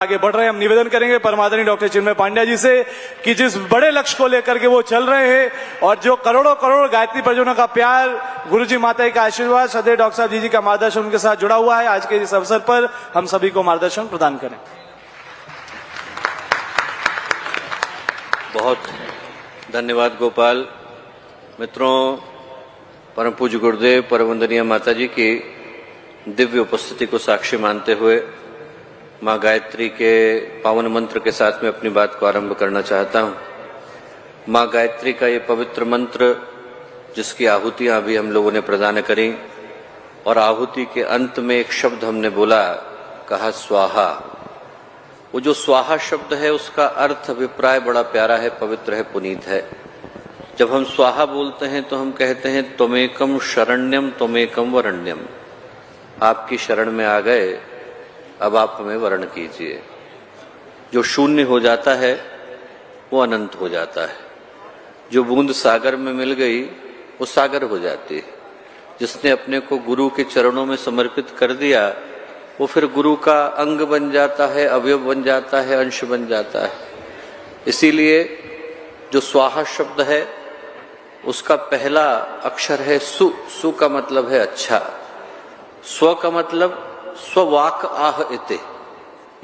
आगे बढ़ रहे हैं। हम निवेदन करेंगे परमादरणीय डॉक्टर चिन्मय पांड्या जी से कि जिस बड़े लक्ष्य को लेकर के वो चल रहे हैं और जो करोड़ों करोड़ गायत्री परिजनों का प्यार, गुरुजी माता का आशीर्वाद, सदैव डॉक्टर साहब जी का मार्गदर्शन उनके साथ जुड़ा हुआ है, आज के इस अवसर पर हम सभी को मार्गदर्शन प्रदान करें। बहुत धन्यवाद गोपाल। मित्रों, परम पूज्य गुरुदेव परम वंदनीय माता जी की दिव्य उपस्थिति को साक्षी मानते हुए माँ गायत्री के पावन मंत्र के साथ में अपनी बात को आरंभ करना चाहता हूँ। माँ गायत्री का ये पवित्र मंत्र जिसकी आहुतियाँ अभी हम लोगों ने प्रदान करी और आहुति के अंत में एक शब्द हमने बोला, कहा स्वाहा। वो जो स्वाहा शब्द है उसका अर्थ अभिप्राय बड़ा प्यारा है, पवित्र है, पुनीत है। जब हम स्वाहा बोलते हैं तो हम कहते हैं त्वमेकम शरण्यम त्वमेकम वरण्यम। आपकी शरण में आ गए, अब आप हमें वर्ण कीजिए। जो शून्य हो जाता है वो अनंत हो जाता है। जो बूंद सागर में मिल गई वो सागर हो जाती है। जिसने अपने को गुरु के चरणों में समर्पित कर दिया वो फिर गुरु का अंग बन जाता है, अवयव बन जाता है, अंश बन जाता है। इसीलिए जो स्वाहा शब्द है उसका पहला अक्षर है सु। सु का मतलब है अच्छा। स्व का मतलब स्ववाक आह इते।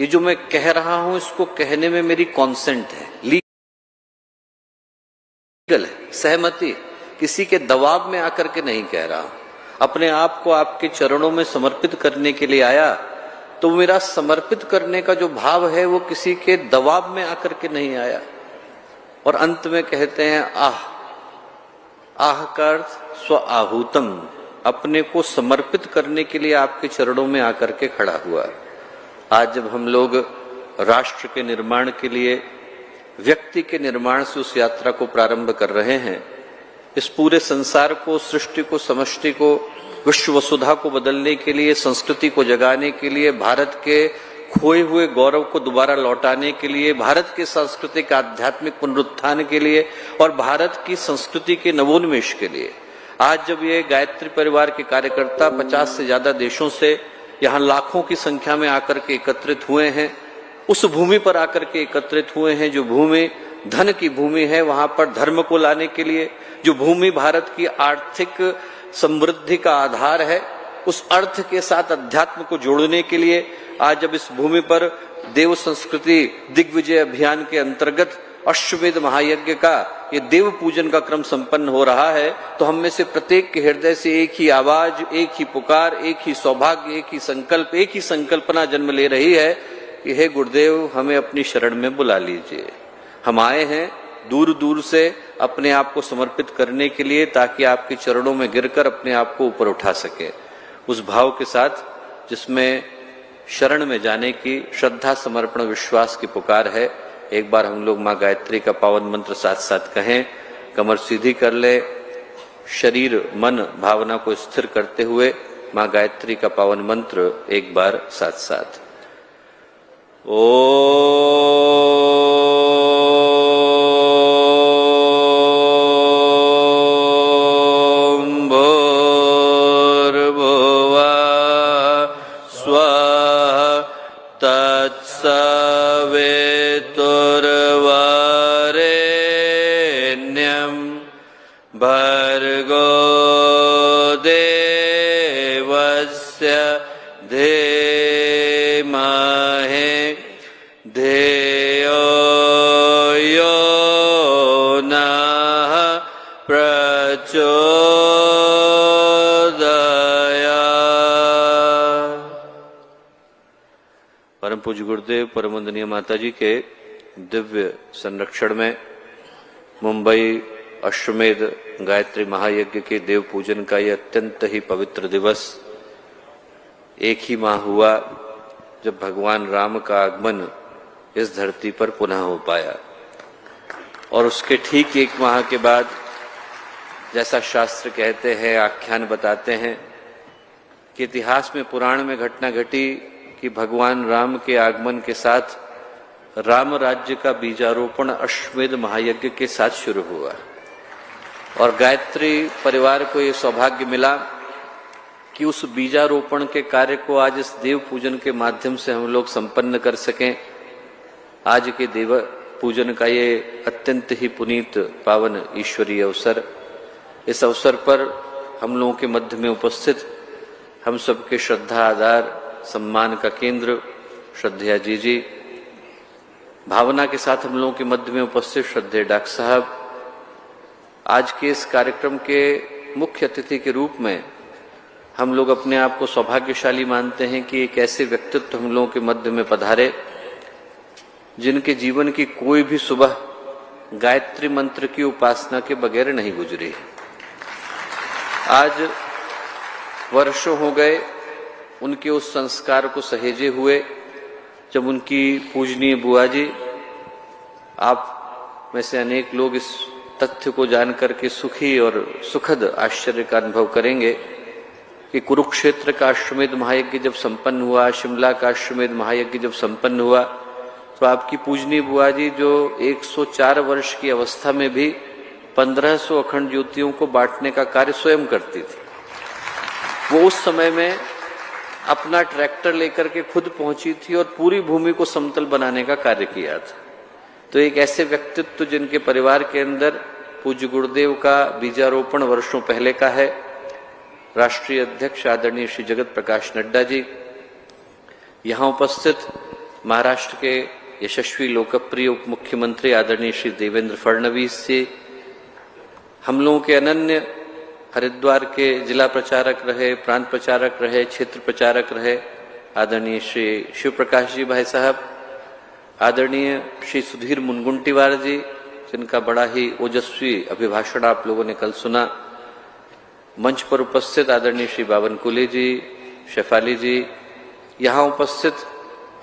ये जो मैं कह रहा हूं इसको कहने में मेरी कॉन्सेंट है, लीगल है, सहमति। किसी के दबाव में आकर के नहीं कह रहा, अपने आप को आपके चरणों में समर्पित करने के लिए आया। तो मेरा समर्पित करने का जो भाव है वो किसी के दबाव में आकर के नहीं आया। और अंत में कहते हैं आह। आह का अर्थ स्व आहूतम, अपने को समर्पित करने के लिए आपके चरणों में आकर के खड़ा हुआ। आज जब हम लोग राष्ट्र के निर्माण के लिए, व्यक्ति के निर्माण से उस यात्रा को प्रारंभ कर रहे हैं, इस पूरे संसार को, सृष्टि को, समष्टि को, विश्व वसुधा को बदलने के लिए, संस्कृति को जगाने के लिए, भारत के खोए हुए गौरव को दोबारा लौटाने के लिए, भारत के सांस्कृतिक आध्यात्मिक पुनरुत्थान के लिए और भारत की संस्कृति के नवोन्मेष के लिए आज जब ये गायत्री परिवार के कार्यकर्ता 50 से ज्यादा देशों से यहाँ लाखों की संख्या में आकर के एकत्रित हुए हैं, उस भूमि पर आकर के एकत्रित हुए हैं जो भूमि धन की भूमि है, वहां पर धर्म को लाने के लिए, जो भूमि भारत की आर्थिक समृद्धि का आधार है, उस अर्थ के साथ अध्यात्म को जोड़ने के लिए आज जब इस भूमि पर देव संस्कृति दिग्विजय अभियान के अंतर्गत अश्वमेध महायज्ञ का ये देव पूजन का क्रम संपन्न हो रहा है, तो हम में से प्रत्येक के हृदय से एक ही आवाज, एक ही पुकार, एक ही सौभाग्य, एक ही संकल्प, एक ही संकल्पना जन्म ले रही है कि हे गुरुदेव हमें अपनी शरण में बुला लीजिए। हम आए हैं दूर दूर से अपने आप को समर्पित करने के लिए ताकि आपके चरणों में गिरकर अपने आप को ऊपर उठा सके। उस भाव के साथ जिसमें शरण में जाने की श्रद्धा, समर्पण, विश्वास की पुकार है, एक बार हम लोग माँ गायत्री का पावन मंत्र साथ साथ कहें। कमर सीधी कर ले, शरीर मन भावना को स्थिर करते हुए माँ गायत्री का पावन मंत्र एक बार साथ साथ। ओम भूर्भुवः स्वः तत्सवितुर्वरेण्यं भर्गो देवस्य धीमहि धियो यो नः प्रचोदयात्। परम पूज्य गुरुदेव परम वंदनीय माता जी के दिव्य संरक्षण में मुंबई अश्वमेध गायत्री महायज्ञ के देव पूजन का यह अत्यंत ही पवित्र दिवस एक ही माह हुआ जब भगवान राम का आगमन इस धरती पर पुनः हो पाया। और उसके ठीक एक माह के बाद जैसा शास्त्र कहते हैं, आख्यान बताते हैं कि इतिहास में, पुराण में घटना घटी कि भगवान राम के आगमन के साथ राम राज्य का बीजारोपण अश्वमेध महायज्ञ के साथ शुरू हुआ। और गायत्री परिवार को ये सौभाग्य मिला कि उस बीजारोपण के कार्य को आज इस देव पूजन के माध्यम से हम लोग संपन्न कर सकें। आज के देव पूजन का ये अत्यंत ही पुनीत पावन ईश्वरीय अवसर, इस अवसर पर हम लोगों के मध्य में उपस्थित हम सबके श्रद्धा आधार सम्मान का केंद्र श्रद्धेय जी, भावना के साथ हम लोगों के मध्य में उपस्थित श्रद्धेय डॉक्टर साहब, आज के इस कार्यक्रम के मुख्य अतिथि के रूप में हम लोग अपने आप को सौभाग्यशाली मानते हैं कि एक ऐसे व्यक्तित्व हम लोगों के मध्य में पधारे जिनके जीवन की कोई भी सुबह गायत्री मंत्र की उपासना के बगैर नहीं गुजरी। आज वर्षों हो गए उनके उस संस्कार को सहेजे हुए, जब उनकी पूजनीय बुआ जी, आप में से अनेक लोग इस तथ्य को जानकर के सुखी और सुखद आश्चर्य का अनुभव करेंगे कि कुरुक्षेत्र का अश्वमेध महायज्ञ जब संपन्न हुआ, शिमला का अश्वमेध महायज्ञ जब संपन्न हुआ, तो आपकी पूजनीय बुआ जी जो 104 वर्ष की अवस्था में भी 1500 अखंड ज्योतियों को बांटने का कार्य स्वयं करती थी। वो उस समय में अपना ट्रैक्टर लेकर के खुद पहुंची थी और पूरी भूमि को समतल बनाने का कार्य किया था। तो एक ऐसे व्यक्तित्व जिनके परिवार के अंदर पूज्य गुरुदेव का बीजारोपण वर्षों पहले का है, राष्ट्रीय अध्यक्ष आदरणीय श्री जगत प्रकाश नड्डा जी, यहाँ उपस्थित महाराष्ट्र के यशस्वी लोकप्रिय उप मुख्यमंत्री आदरणीय श्री देवेंद्र फडणवीस जी, हम लोगों के अनन्य हरिद्वार के जिला प्रचारक रहे, प्रांत प्रचारक रहे, क्षेत्र प्रचारक रहे आदरणीय श्री शिव प्रकाश जी भाई साहब, आदरणीय श्री सुधीर मुनगुंटीवार जी, जिनका बड़ा ही ओजस्वी अभिभाषण आप लोगों ने कल सुना, मंच पर उपस्थित आदरणीय श्री बावनकुले जी, शेफाली जी, यहाँ उपस्थित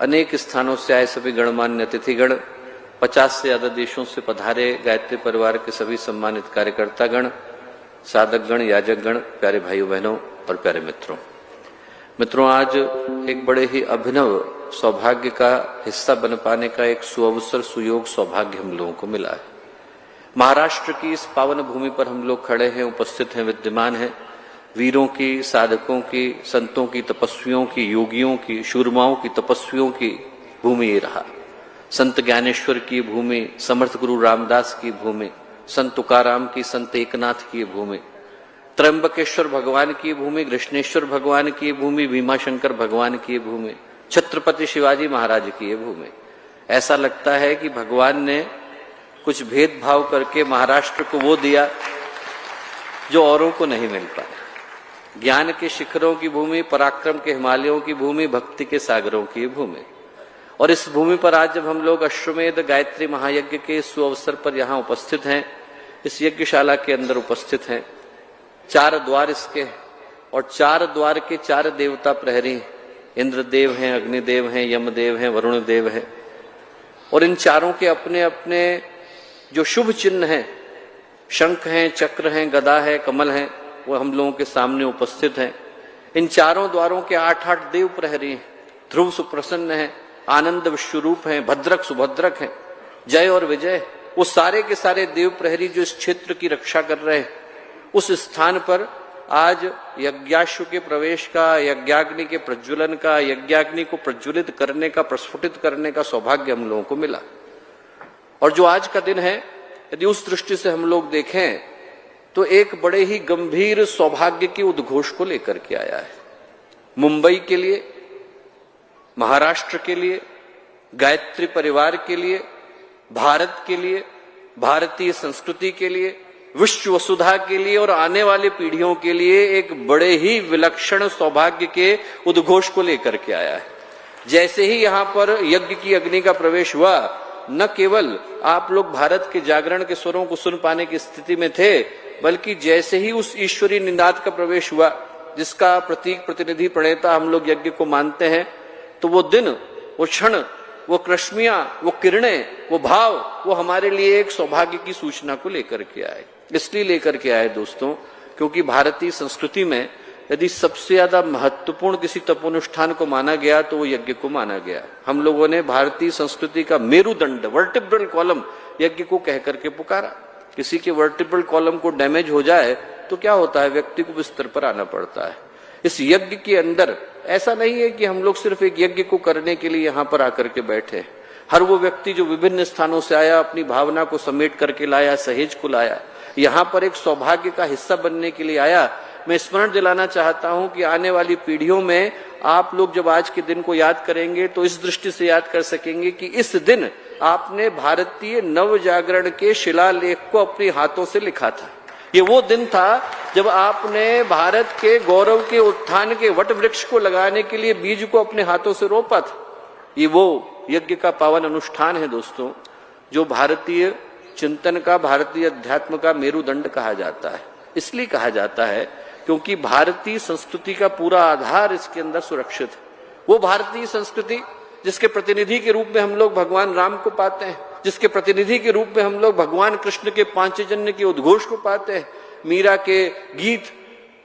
अनेक स्थानों से आए सभी गणमान्य अतिथिगण, 50 से ज्यादा देशों से पधारे गायत्री परिवार के सभी सम्मानित कार्यकर्तागण, साधकगण, याजकगण, प्यारे भाइयों बहनों और प्यारे मित्रों, आज एक बड़े ही अभिनव सौभाग्य का हिस्सा बन पाने का एक सुअवसर, सुयोग, सौभाग्य हम लोगों को मिला है। महाराष्ट्र की इस पावन भूमि पर हम लोग खड़े हैं, उपस्थित हैं, विद्यमान हैं। वीरों की, साधकों की, संतों की, तपस्वियों की, योगियों की, शूरमाओं की, तपस्वियों की भूमि ये रहा। संत ज्ञानेश्वर की भूमि, समर्थ गुरु रामदास की भूमि, संत तुकाराम की, संत एकनाथ की भूमि, त्र्यंबकेश्वर भगवान की भूमि, कृष्णेश्वर भगवान की भूमि, भीमाशंकर भगवान की भूमि, छत्रपति शिवाजी महाराज की भूमि। ऐसा लगता है कि भगवान ने कुछ भेदभाव करके महाराष्ट्र को वो दिया जो औरों को नहीं मिल पाया। ज्ञान के शिखरों की भूमि, पराक्रम के हिमालयों की भूमि, भक्ति के सागरों की भूमि। और इस भूमि पर आज जब हम लोग अश्वमेध गायत्री महायज्ञ के सुअवसर पर यहाँ उपस्थित हैं, इस यज्ञशाला के अंदर उपस्थित हैं, 4 द्वार इसके और 4 द्वार के 4 देवता प्रहरी, इंद्रदेव हैं, अग्निदेव हैं, यमदेव हैं, वरुण देव हैं। और इन चारों के अपने अपने जो शुभ चिन्ह हैं, शंख हैं, चक्र हैं, गदा है, कमल हैं, वो हम लोगों के सामने उपस्थित हैं। इन चारों द्वारों के 8-8 देव प्रहरी हैं। ध्रुव सुप्रसन्न है, आनंद विश्वरूप हैं, भद्रक सुभद्रक हैं, जय और विजय, वो सारे के सारे देव प्रहरी जो इस क्षेत्र की रक्षा कर रहे हैं, उस स्थान पर आज यज्ञाश्व के प्रवेश का, यज्ञाग्नि के प्रज्वलन का, यज्ञाग्नि को प्रज्वलित करने का, प्रस्फुटित करने का सौभाग्य हम लोगों को मिला। और जो आज का दिन है, यदि उस दृष्टि से हम लोग देखें तो एक बड़े ही गंभीर सौभाग्य के उद्घोष को लेकर के आया है। मुंबई के लिए, महाराष्ट्र के लिए, गायत्री परिवार के लिए, भारत के लिए, भारतीय संस्कृति के लिए, विश्व वसुधा के लिए और आने वाली पीढ़ियों के लिए एक बड़े ही विलक्षण सौभाग्य के उद्घोष को लेकर के आया है। जैसे ही यहां पर यज्ञ की अग्नि का प्रवेश हुआ, न केवल आप लोग भारत के जागरण के स्वरों को सुन पाने की स्थिति में थे, बल्कि जैसे ही उस ईश्वरीय निनाद का प्रवेश हुआ, जिसका प्रतीक, प्रतिनिधि, प्रणेता हम लोग यज्ञ को मानते हैं, तो वो दिन, वो क्षण, वो कृष्मियां, वो किरणें, वो भाव, वो हमारे लिए एक सौभाग्य की सूचना को लेकर के आए। इसलिए लेकर के आए दोस्तों, क्योंकि भारतीय संस्कृति में यदि सबसे ज्यादा महत्वपूर्ण किसी तपोनुष्ठान को माना गया तो वो यज्ञ को माना गया। हम लोगों ने भारतीय संस्कृति का मेरुदंड, वर्टिब्रल कॉलम यज्ञ को कह करके पुकारा। किसी के वर्टिब्रल कॉलम को डैमेज हो जाए तो क्या होता है, व्यक्ति को बिस्तर पर आना पड़ता है। इस यज्ञ के अंदर ऐसा नहीं है कि हम लोग सिर्फ एक यज्ञ को करने के लिए यहां पर आकर के बैठे। हर वो व्यक्ति जो विभिन्न स्थानों से आया, अपनी भावना को समेट करके लाया, सहेज को लाया, यहां पर एक सौभाग्य का हिस्सा बनने के लिए आया। मैं स्मरण दिलाना चाहता हूं कि आने वाली पीढ़ियों में आप लोग जब आज के दिन को याद करेंगे तो इस दृष्टि से याद कर सकेंगे कि इस दिन आपने भारतीय नव जागरण के शिलालेख को अपने हाथों से लिखा था। ये वो दिन था जब आपने भारत के गौरव के उत्थान के वट वृक्ष को लगाने के लिए बीज को अपने हाथों से रोपा था। ये वो यज्ञ का पावन अनुष्ठान है दोस्तों, जो भारतीय चिंतन का, भारतीय अध्यात्म का मेरुदंड कहा जाता है। इसलिए कहा जाता है क्योंकि भारतीय संस्कृति का पूरा आधार इसके अंदर सुरक्षित है। वो भारतीय संस्कृति जिसके प्रतिनिधि के रूप में हम लोग भगवान राम को पाते हैं, जिसके प्रतिनिधि के रूप में हम लोग भगवान कृष्ण के पांचजन्य के उद्घोष को पाते हैं, मीरा के गीत,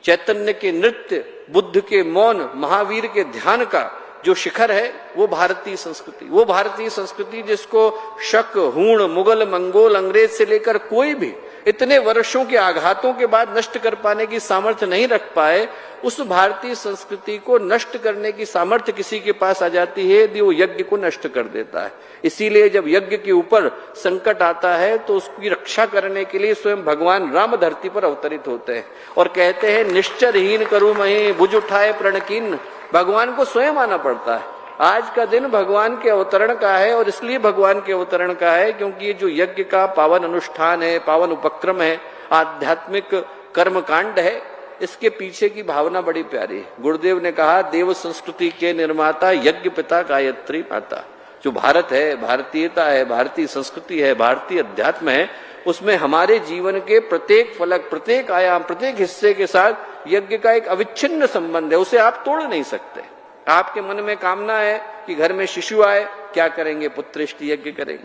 चैतन्य के नृत्य, बुद्ध के मौन, महावीर के ध्यान का जो शिखर है वो भारतीय संस्कृति। वो भारतीय संस्कृति जिसको शक, हूण, मुगल, मंगोल, अंग्रेज से लेकर कोई भी इतने वर्षों के आघातों के बाद नष्ट कर पाने की सामर्थ्य नहीं रख पाए, उस भारतीय संस्कृति को नष्ट करने की सामर्थ्य किसी के पास आ जाती है यदि वो यज्ञ को नष्ट कर देता है। इसीलिए जब यज्ञ के ऊपर संकट आता है तो उसकी रक्षा करने के लिए स्वयं भगवान राम धरती पर अवतरित होते हैं और कहते हैं निश्चरहीन करु मही भुज उठाए प्रणकीन। भगवान को स्वयं आना पड़ता है। आज का दिन भगवान के अवतरण का है और इसलिए भगवान के अवतरण का है क्योंकि ये जो यज्ञ का पावन अनुष्ठान है, पावन उपक्रम है, आध्यात्मिक कर्मकांड है, इसके पीछे की भावना बड़ी प्यारी है। गुरुदेव ने कहा देव संस्कृति के निर्माता यज्ञ पिता गायत्री माता। जो भारत है, भारतीयता है, भारतीय संस्कृति है, भारतीय अध्यात्म है, उसमें हमारे जीवन के प्रत्येक फलक, प्रत्येक आयाम, प्रत्येक हिस्से के साथ यज्ञ का एक अविच्छिन्न संबंध है। उसे आप तोड़ नहीं सकते। आपके मन में कामना है कि घर में शिशु आए, क्या करेंगे? पुत्रेष्टि यज्ञ करेंगे।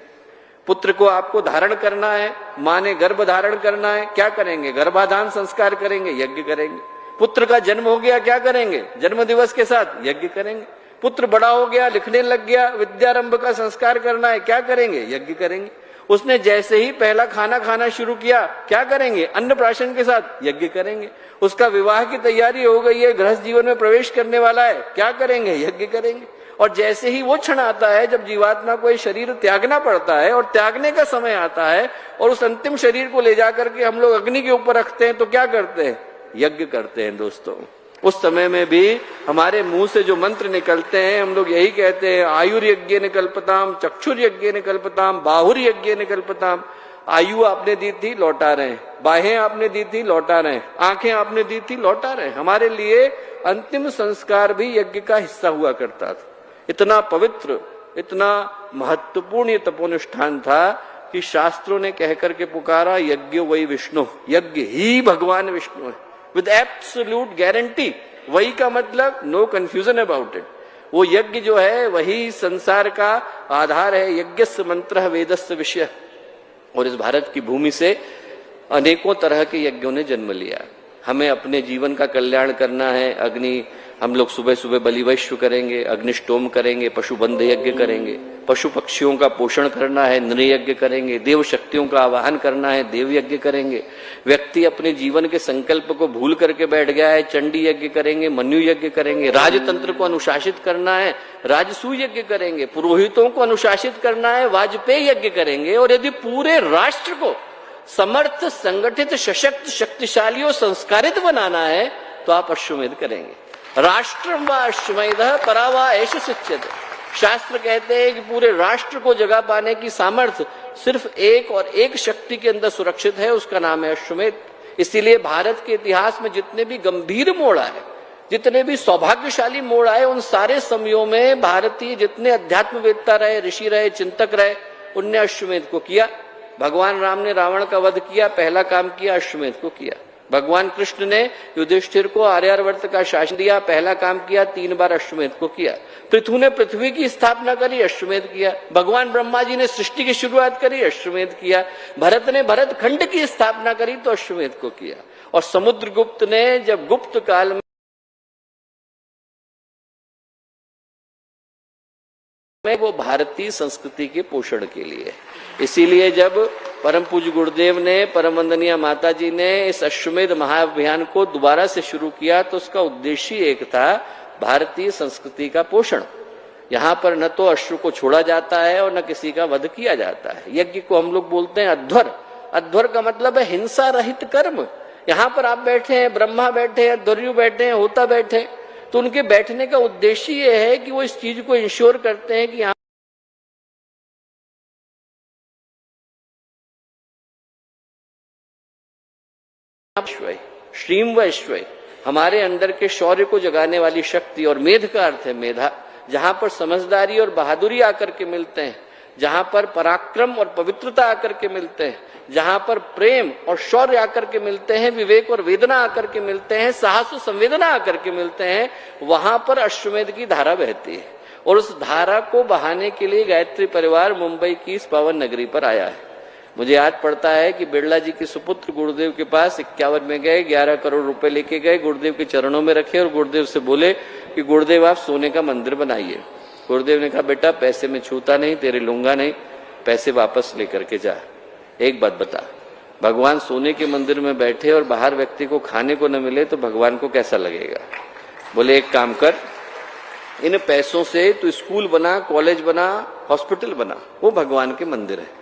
पुत्र को आपको धारण करना है, मां ने गर्भ धारण करना है, क्या करेंगे? गर्भाधान संस्कार करेंगे, यज्ञ करेंगे। पुत्र का जन्म हो गया, क्या करेंगे? जन्म दिवस के साथ यज्ञ करेंगे। पुत्र बड़ा हो गया, लिखने लग गया, विद्यारंभ का संस्कार करना है, क्या करेंगे? यज्ञ करेंगे। उसने जैसे ही पहला खाना खाना शुरू किया, क्या करेंगे? अन्नप्राशन के साथ यज्ञ करेंगे। उसका विवाह की तैयारी हो गई है, गृहस्थ जीवन में प्रवेश करने वाला है, क्या करेंगे? यज्ञ करेंगे। और जैसे ही वो क्षण आता है जब जीवात्मा को ये शरीर त्यागना पड़ता है और त्यागने का समय आता है और उस अंतिम शरीर को ले जाकर के हम लोग अग्नि के ऊपर रखते हैं, तो क्या करते हैं? यज्ञ करते हैं दोस्तों। उस समय में भी हमारे मुंह से जो मंत्र निकलते हैं, हम लोग यही कहते हैं आयुर्यज्ञ निकल्पताम, चक्षुर्यज्ञ निकल्पताम, बाहुर्यज्ञ निकल्पताम। आयु आपने दी थी, लौटा रहे हैं। बाहें आपने दी थी, लौटा रहे हैं। आंखें आपने दी थी, लौटा रहे हैं। हमारे लिए अंतिम संस्कार भी यज्ञ का हिस्सा हुआ करता था। इतना पवित्र, इतना महत्वपूर्ण ये तपोनुष्ठान था कि शास्त्रों ने कहकर के पुकारा यज्ञ वही विष्णु, यज्ञ ही भगवान विष्णु है, विद एब्सोल्यूट गारंटी। वही का मतलब नो कंफ्यूजन अबाउट इट। वो यज्ञ जो है वही संसार का आधार है। यज्ञस्य मंत्रः वेदस्य विषयः। और इस भारत की भूमि से अनेकों तरह के यज्ञों ने जन्म लिया। हमें अपने जीवन का कल्याण करना है। अग्नि, हम लोग सुबह सुबह बलिवैश्व करेंगे, अग्निष्टोम करेंगे, पशुबंध यज्ञ करेंगे, पशु पक्षियों का पोषण करना है, नृ यज्ञ करेंगे, देव शक्तियों का आवाहन करना है, देव यज्ञ करेंगे। व्यक्ति अपने जीवन के संकल्प को भूल करके बैठ गया है, चंडी यज्ञ करेंगे, मन्यु यज्ञ करेंगे। राजतंत्र को अनुशासित करना है, राजसूय यज्ञ करेंगे। पुरोहितों को अनुशासित करना है, वाजपेयी यज्ञ करेंगे। और यदि पूरे राष्ट्र को समर्थ, संगठित, सशक्त, शक्तिशाली और संस्कारित बनाना है तो आप अश्वमेध करेंगे। राष्ट्रम व अश्वमेध परावा ऐश शिच्यते। शास्त्र कहते हैं कि पूरे राष्ट्र को जगा पाने की सामर्थ्य सिर्फ एक और एक शक्ति के अंदर सुरक्षित है, उसका नाम है अश्वमेध। इसीलिए भारत के इतिहास में जितने भी गंभीर मोड़ आए, जितने भी सौभाग्यशाली मोड़ आए, उन सारे समयों में भारतीय जितने अध्यात्मवेत्ता रहे, ऋषि रहे, चिंतक रहे, उनने अश्वमेध को किया। भगवान राम ने रावण का वध किया, पहला काम किया, अश्वमेध को किया। भगवान कृष्ण ने युधिष्ठिर को आर्यावर्त का शासन दिया, पहला काम किया, 3 बार अश्वमेध को किया। पृथु ने पृथ्वी की स्थापना करी, अश्वमेध किया। भगवान ब्रह्मा जी ने सृष्टि की शुरुआत करी, अश्वमेध किया। भरत ने भरत खंड की स्थापना करी तो अश्वमेध को किया। और समुद्रगुप्त ने जब गुप्त काल में वो भारतीय संस्कृति के पोषण के लिए, इसीलिए जब परम पूज्य गुरुदेव ने, परम वंदनीय माता जी ने इस अश्वमेध महाअभियान को दोबारा से शुरू किया तो उसका उद्देश्य एक था, भारतीय संस्कृति का पोषण। यहाँ पर न तो अश्रु को छोड़ा जाता है और न किसी का वध किया जाता है। यज्ञ को हम लोग बोलते हैं अध्वर। अध्वर का मतलब है हिंसा रहित कर्म। यहाँ पर आप बैठे हैं, ब्रह्मा बैठे हैं, ध्वर्यु बैठे हैं, होता बैठे, तो उनके बैठने का उद्देश्य ये है कि वो इस चीज को इंश्योर करते हैं कि यहाँ श्रीम व ईश्वय, हमारे अंदर के शौर्य को जगाने वाली शक्ति, और मेध का अर्थ है मेधा, जहां पर समझदारी और बहादुरी आकर के मिलते हैं, जहां पर पराक्रम और पवित्रता आकर के मिलते हैं, जहां पर प्रेम और शौर्य आकर के मिलते हैं, विवेक और वेदना आकर के मिलते हैं, साहस और संवेदना आकर के मिलते हैं, वहां पर अश्वमेध की धारा बहती है। और उस धारा को बहाने के लिए गायत्री परिवार मुंबई की इस पावन नगरी पर आया है। मुझे याद पड़ता है कि बिरला जी के सुपुत्र गुरुदेव के पास 51 में गए, 11 करोड़ रुपए लेके गए, गुरुदेव के चरणों में रखे और गुरुदेव से बोले कि गुरुदेव आप सोने का मंदिर बनाइए। गुरुदेव ने कहा बेटा पैसे में छूता नहीं, तेरे लूंगा नहीं, पैसे वापस लेकर के जा। एक बात बता, भगवान सोने के मंदिर में बैठे और बाहर व्यक्ति को खाने को न मिले तो भगवान को कैसा लगेगा? बोले एक काम कर, इन पैसों से तू स्कूल बना, कॉलेज बना, हॉस्पिटल बना, वो भगवान के मंदिर है।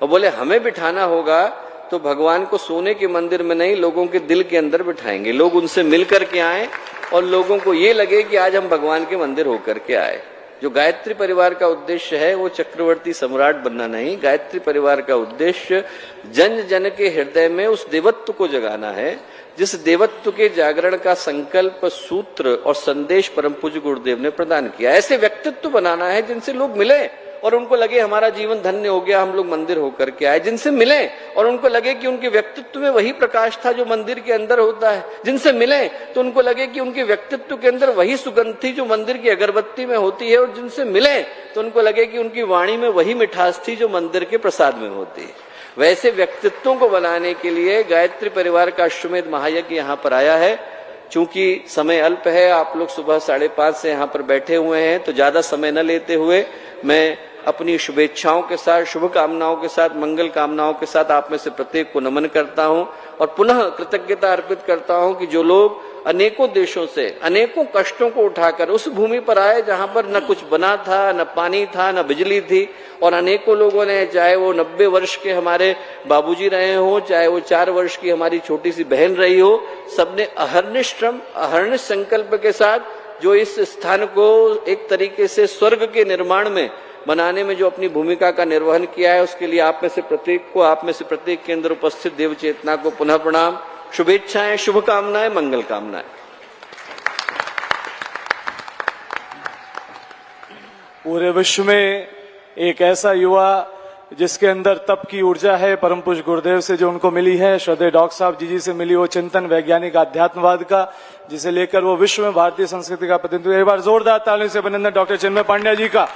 और बोले हमें बिठाना होगा तो भगवान को सोने के मंदिर में नहीं, लोगों के दिल के अंदर बिठाएंगे, लोग उनसे मिल करके आए और लोगों को ये लगे कि आज हम भगवान के मंदिर होकर के आए। जो गायत्री परिवार का उद्देश्य है वो चक्रवर्ती सम्राट बनना नहीं, गायत्री परिवार का उद्देश्य जन जन के हृदय में उस देवत्व को जगाना है, जिस देवत्व के जागरण का संकल्प, सूत्र और संदेश परम पूज्य गुरुदेव ने प्रदान किया। ऐसे व्यक्तित्व बनाना है जिनसे लोग मिले और उनको लगे हमारा जीवन धन्य हो गया, हम लोग मंदिर होकर के आए। जिनसे मिले और उनको लगे कि उनके व्यक्तित्व में वही प्रकाश था जो मंदिर के अंदर होता है। जिनसे मिले तो उनको लगे कि उनके व्यक्तित्व के अंदर वही सुगंध थी जो मंदिर की अगरबत्ती में होती है। और जिनसे मिले तो उनको लगे कि उनकी वाणी में वही मिठास थी जो मंदिर के प्रसाद में होती है। वैसे व्यक्तित्वों को बनाने के लिए गायत्री परिवार का अश्वमेध महायज्ञ यहाँ पर आया है। चूंकि समय अल्प है, आप लोग सुबह 5:30 से यहाँ पर बैठे हुए हैं, तो ज्यादा समय न लेते हुए मैं अपनी शुभेच्छाओं के साथ, शुभकामनाओं के साथ, मंगल कामनाओं के साथ आप में से प्रत्येक को नमन करता हूं और पुनः कृतज्ञता अर्पित करता हूं कि जो लोग अनेकों देशों से अनेकों कष्टों को उठाकर उस भूमि पर आए जहां पर न कुछ बना था, न पानी था, न बिजली थी, और अनेकों लोगों ने, चाहे वो 90 वर्ष के हमारे बाबूजी रहे हो, चाहे वो 4 वर्ष की हमारी छोटी सी बहन रही हो, सबने अहर्निश श्रम, अहर्निश संकल्प के साथ जो इस स्थान को एक तरीके से स्वर्ग के निर्माण में बनाने में जो अपनी भूमिका का निर्वहन किया है, उसके लिए आप में से प्रत्येक को, आप में से प्रत्येक के अंदर उपस्थित देव चेतना को पुनः प्रणाम, शुभेच्छाएं, शुभकामनाएं, मंगल कामनाएं। पूरे विश्व में एक ऐसा युवा जिसके अंदर तप की ऊर्जा है, परम पूज्य गुरुदेव से जो उनको मिली है, श्रद्धेय डॉक्टर साहब जी से मिली वो चिंतन वैज्ञानिक अध्यात्मवाद का, जिसे लेकर वो विश्व में भारतीय संस्कृति का प्रतिनिधित्व। एक बार जोरदार तालियों से अभिनंदन डॉक्टर चिन्मय पांड्या जी का।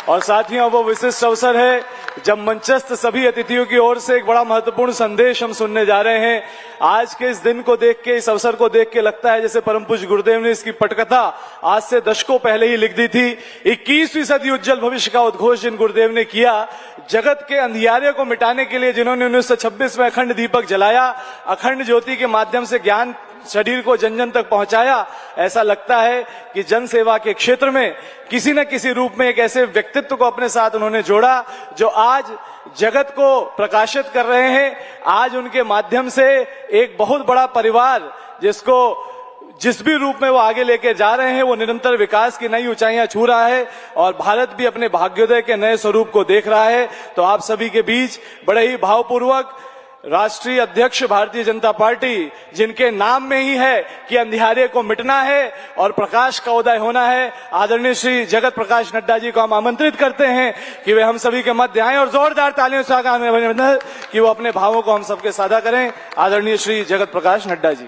और साथियों, वो विशिष्ट अवसर है जब मंचस्थ सभी अतिथियों की ओर से एक बड़ा महत्वपूर्ण संदेश हम सुनने जा रहे हैं। आज के इस दिन को देख के, इस अवसर को देख के लगता है जैसे परम पूज्य गुरुदेव ने इसकी पटकथा आज से दशकों पहले ही लिख दी थी। 21वीं सदी उज्जवल भविष्य का उद्घोष जिन गुरुदेव ने किया, जगत के अंधियारे को मिटाने के लिए जिन्होंने 1926 में अखंड दीपक जलाया, अखंड ज्योति के माध्यम से ज्ञान शरीर को जन जन तक पहुंचाया, ऐसा लगता है कि जन सेवा के क्षेत्र में किसी न किसी रूप में एक ऐसे व्यक्तित्व को अपने साथ उन्होंने जोड़ा जो आज जगत को प्रकाशित कर रहे हैं। आज उनके माध्यम से एक बहुत बड़ा परिवार, जिसको जिस भी रूप में वो आगे लेके जा रहे हैं, वो निरंतर विकास की नई ऊंचाइयां छू रहा है और भारत भी अपने भाग्योदय के नए स्वरूप को देख रहा है। तो आप सभी के बीच बड़े ही भावपूर्वक राष्ट्रीय अध्यक्ष भारतीय जनता पार्टी, जिनके नाम में ही है कि अंधियारे को मिटना है और प्रकाश का उदय होना है, आदरणीय श्री जगत प्रकाश नड्डा जी को हम आमंत्रित करते हैं कि वे हम सभी के मध्य आएं और जोरदार तालियों से कि वो अपने भावों को हम सबके साझा करें। आदरणीय श्री जगत प्रकाश नड्डा जी।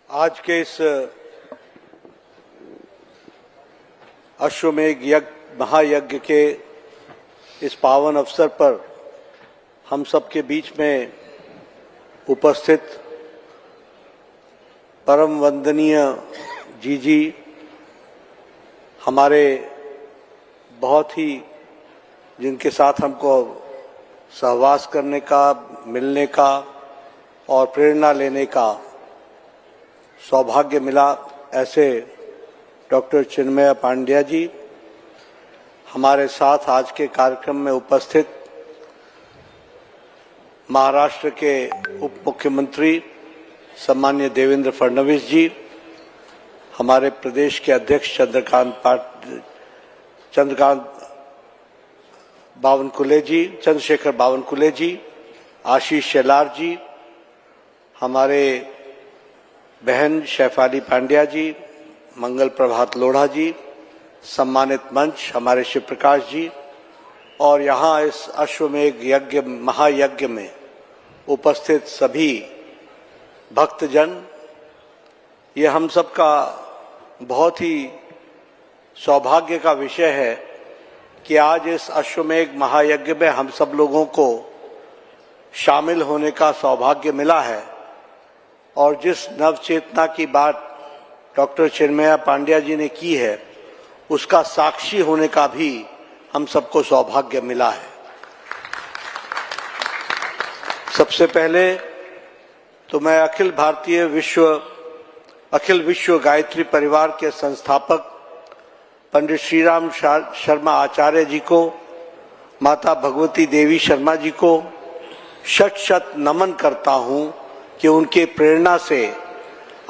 आज के इस अश्वमेध यज्ञ महायज्ञ के इस पावन अवसर पर हम सबके बीच में उपस्थित परम वंदनीय जी हमारे बहुत ही जिनके साथ हमको सहवास करने का, मिलने का और प्रेरणा लेने का सौभाग्य मिला, ऐसे डॉक्टर चिन्मय पांड्या जी हमारे साथ आज के कार्यक्रम में उपस्थित महाराष्ट्र के उप मुख्यमंत्री सम्मान्य देवेंद्र फडणवीस जी, हमारे प्रदेश के अध्यक्ष चंद्रशेखर बावनकुले जी, आशीष शेलार जी, हमारे बहन शैफाली पांड्या जी, मंगल प्रभात लोढ़ा जी, सम्मानित मंच हमारे शिव प्रकाश जी और यहाँ इस अश्वमेध यज्ञ महायज्ञ में उपस्थित सभी भक्तजन, ये हम सबका बहुत ही सौभाग्य का विषय है कि आज इस अश्वमेध महायज्ञ में हम सब लोगों को शामिल होने का सौभाग्य मिला है और जिस नवचेतना की बात डॉक्टर चिन्मय पांड्या जी ने की है उसका साक्षी होने का भी हम सबको सौभाग्य मिला है। सबसे पहले तो मैं अखिल विश्व गायत्री परिवार के संस्थापक पंडित श्रीराम शर्मा आचार्य जी को, माता भगवती देवी शर्मा जी को शत शत नमन करता हूं कि उनके प्रेरणा से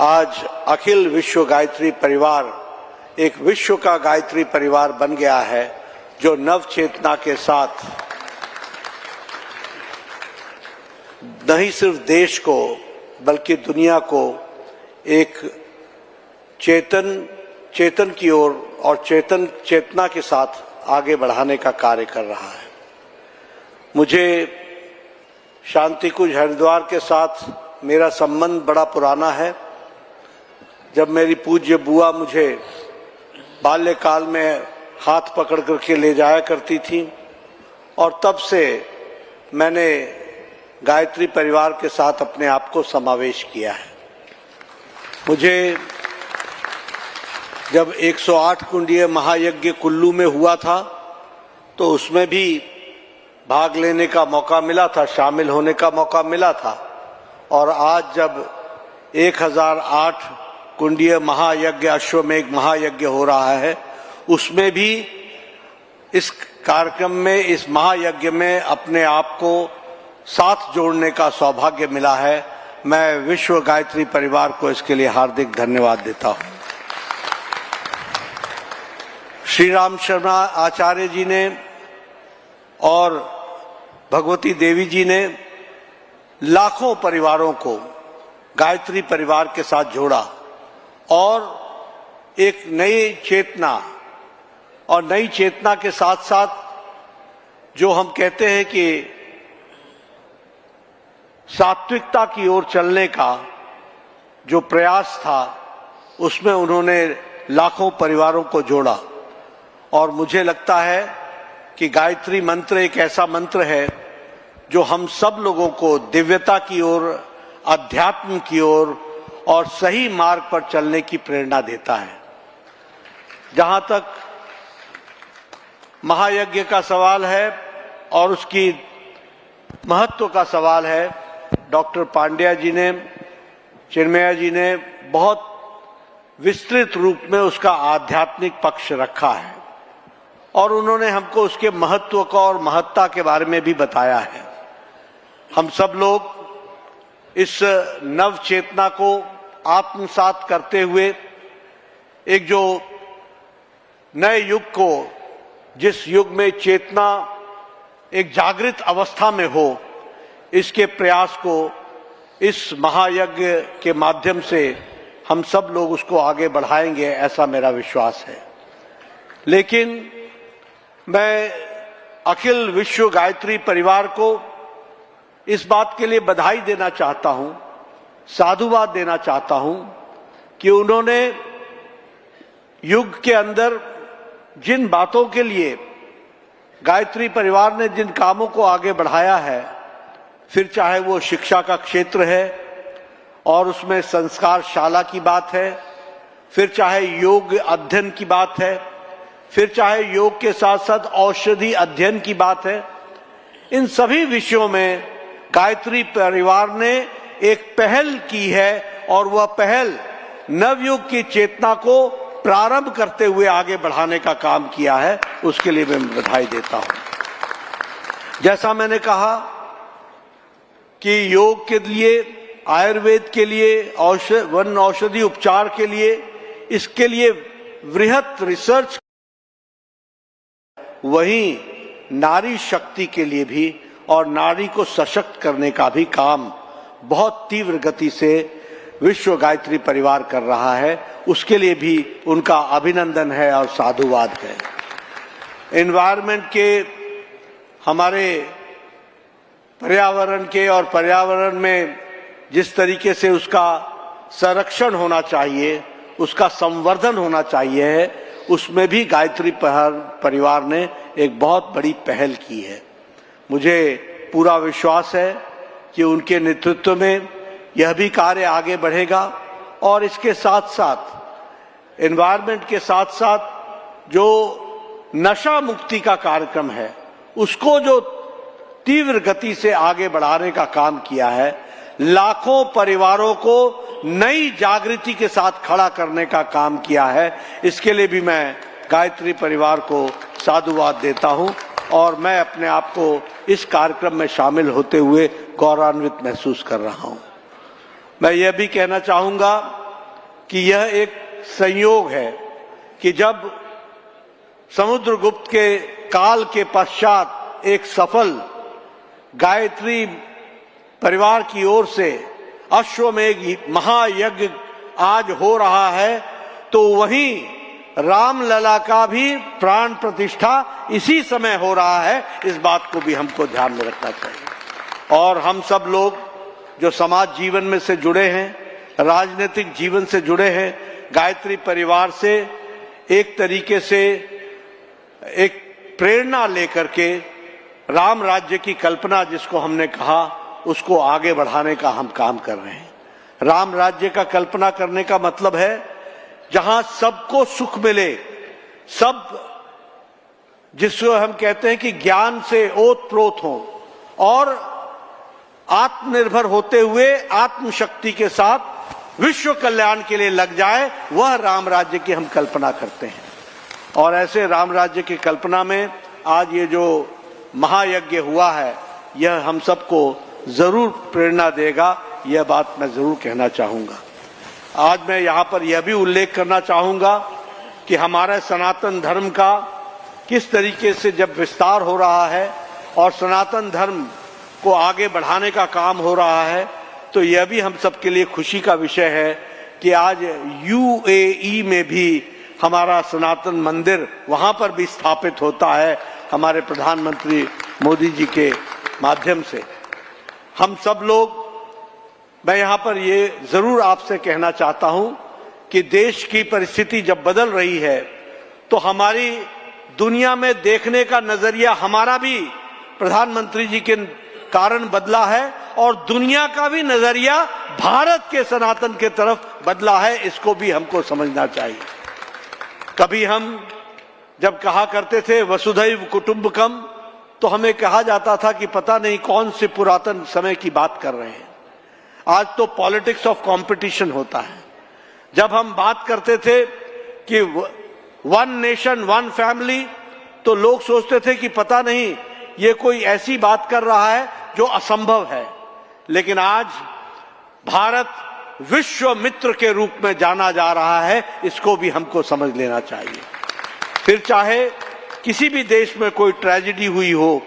आज अखिल विश्व गायत्री परिवार एक विश्व का गायत्री परिवार बन गया है, जो नव चेतना के साथ नहीं सिर्फ देश को बल्कि दुनिया को एक चेतन की ओर और चेतना के साथ आगे बढ़ाने का कार्य कर रहा है। मुझे शांति कुंज हरिद्वार के साथ मेरा संबंध बड़ा पुराना है। जब मेरी पूज्य बुआ मुझे बाल्यकाल में हाथ पकड़ करके ले जाया करती थी और तब से मैंने गायत्री परिवार के साथ अपने आप को समावेश किया है। मुझे जब 108 कुंडीय महायज्ञ कुल्लू में हुआ था तो उसमें भी भाग लेने का मौका मिला था, शामिल होने का मौका मिला था और आज जब 1008 कुंडीय महायज्ञ अश्वमेध महायज्ञ हो रहा है उसमें भी इस कार्यक्रम में, इस महायज्ञ में अपने आप को साथ जोड़ने का सौभाग्य मिला है। मैं विश्व गायत्री परिवार को इसके लिए हार्दिक धन्यवाद देता हूं। श्री राम शर्मा आचार्य जी ने और भगवती देवी जी ने लाखों परिवारों को गायत्री परिवार के साथ जोड़ा और एक नई चेतना और नई चेतना के साथ साथ जो हम कहते हैं कि सात्विकता की ओर चलने का जो प्रयास था उसमें उन्होंने लाखों परिवारों को जोड़ा और मुझे लगता है कि गायत्री मंत्र एक ऐसा मंत्र है जो हम सब लोगों को दिव्यता की ओर, अध्यात्म की ओर और सही मार्ग पर चलने की प्रेरणा देता है। जहां तक महायज्ञ का सवाल है और उसकी महत्व का सवाल है, डॉक्टर पांड्या जी ने, चिन्मय जी ने बहुत विस्तृत रूप में उसका आध्यात्मिक पक्ष रखा है और उन्होंने हमको उसके महत्व का और महत्ता के बारे में भी बताया है। हम सब लोग इस नव चेतना को आत्मसात करते हुए एक जो नए युग को, जिस युग में चेतना एक जागृत अवस्था में हो, इसके प्रयास को इस महायज्ञ के माध्यम से हम सब लोग उसको आगे बढ़ाएंगे, ऐसा मेरा विश्वास है। लेकिन मैं अखिल विश्व गायत्री परिवार को इस बात के लिए बधाई देना चाहता हूं, साधुवाद देना चाहता हूं कि उन्होंने युग के अंदर जिन बातों के लिए गायत्री परिवार ने जिन कामों को आगे बढ़ाया है, फिर चाहे वो शिक्षा का क्षेत्र है और उसमें संस्कार शाला की बात है, फिर चाहे योग अध्ययन की बात है, फिर चाहे योग के साथ साथ औषधि अध्ययन की बात है, इन सभी विषयों में गायत्री परिवार ने एक पहल की है और वह पहल नवयुग की चेतना को प्रारंभ करते हुए आगे बढ़ाने का काम किया है। उसके लिए मैं बधाई देता हूं। जैसा मैंने कहा कि योग के लिए, आयुर्वेद के लिए, वन औषधि उपचार के लिए, इसके लिए वृहत रिसर्च, वहीं नारी शक्ति के लिए भी और नारी को सशक्त करने का भी काम बहुत तीव्र गति से विश्व गायत्री परिवार कर रहा है। उसके लिए भी उनका अभिनंदन है और साधुवाद है। एनवायरनमेंट के, हमारे पर्यावरण के और पर्यावरण में जिस तरीके से उसका संरक्षण होना चाहिए, उसका संवर्धन होना चाहिए, उसमें भी गायत्री परिवार ने एक बहुत बड़ी पहल की है। मुझे पूरा विश्वास है कि उनके नेतृत्व में यह भी कार्य आगे बढ़ेगा और इसके साथ साथ एनवायरनमेंट के साथ साथ जो नशा मुक्ति का कार्यक्रम है, उसको जो तीव्र गति से आगे बढ़ाने का काम किया है, लाखों परिवारों को नई जागृति के साथ खड़ा करने का काम किया है, इसके लिए भी मैं गायत्री परिवार को साधुवाद देता हूं और मैं अपने आप को इस कार्यक्रम में शामिल होते हुए गौरवान्वित महसूस कर रहा हूं। मैं यह भी कहना चाहूंगा कि यह एक संयोग है कि जब समुद्रगुप्त के काल के पश्चात एक सफल गायत्री परिवार की ओर से अश्वमेध महायज्ञ आज हो रहा है, तो वहीं रामलला का भी प्राण प्रतिष्ठा इसी समय हो रहा है। इस बात को भी हमको ध्यान में रखना चाहिए। और हम सब लोग जो समाज जीवन में से जुड़े हैं, राजनीतिक जीवन से जुड़े हैं, गायत्री परिवार से एक तरीके से एक प्रेरणा लेकर के राम राज्य की कल्पना जिसको हमने कहा, उसको आगे बढ़ाने का हम काम कर रहे हैं। राम राज्य का कल्पना करने का मतलब है जहां सबको सुख मिले, सब जिसको हम कहते हैं कि ज्ञान से ओतप्रोत हो और आत्मनिर्भर होते हुए आत्मशक्ति के साथ विश्व कल्याण के लिए लग जाए, वह राम राज्य की हम कल्पना करते हैं। और ऐसे राम राज्य की कल्पना में आज ये जो महायज्ञ हुआ है, यह हम सबको जरूर प्रेरणा देगा, यह बात मैं जरूर कहना चाहूंगा। आज मैं यहाँ पर यह भी उल्लेख करना चाहूंगा कि हमारे सनातन धर्म का किस तरीके से जब विस्तार हो रहा है और सनातन धर्म को आगे बढ़ाने का काम हो रहा है, तो यह भी हम सबके लिए खुशी का विषय है कि आज यूएई में भी हमारा सनातन मंदिर वहां पर भी स्थापित होता है हमारे प्रधानमंत्री मोदी जी के माध्यम से। हम सब लोग, मैं यहाँ पर ये जरूर आपसे कहना चाहता हूं कि देश की परिस्थिति जब बदल रही है तो हमारी दुनिया में देखने का नजरिया हमारा भी प्रधानमंत्री जी के कारण बदला है और दुनिया का भी नजरिया भारत के सनातन के तरफ बदला है। इसको भी हमको समझना चाहिए। कभी हम जब कहा करते थे वसुधैव कुटुंबकम, तो हमें कहा जाता था कि पता नहीं कौन से पुरातन समय की बात कर रहे हैं। आज तो पॉलिटिक्स ऑफ कंपटीशन होता है। जब हम बात करते थे कि वन नेशन वन फैमिली, तो लोग सोचते थे कि पता नहीं ये कोई ऐसी बात कर रहा है जो असंभव है। लेकिन आज भारत विश्व मित्र के रूप में जाना जा रहा है, इसको भी हमको समझ लेना चाहिए। फिर चाहे किसी भी देश में कोई ट्रेजेडी हुई हो,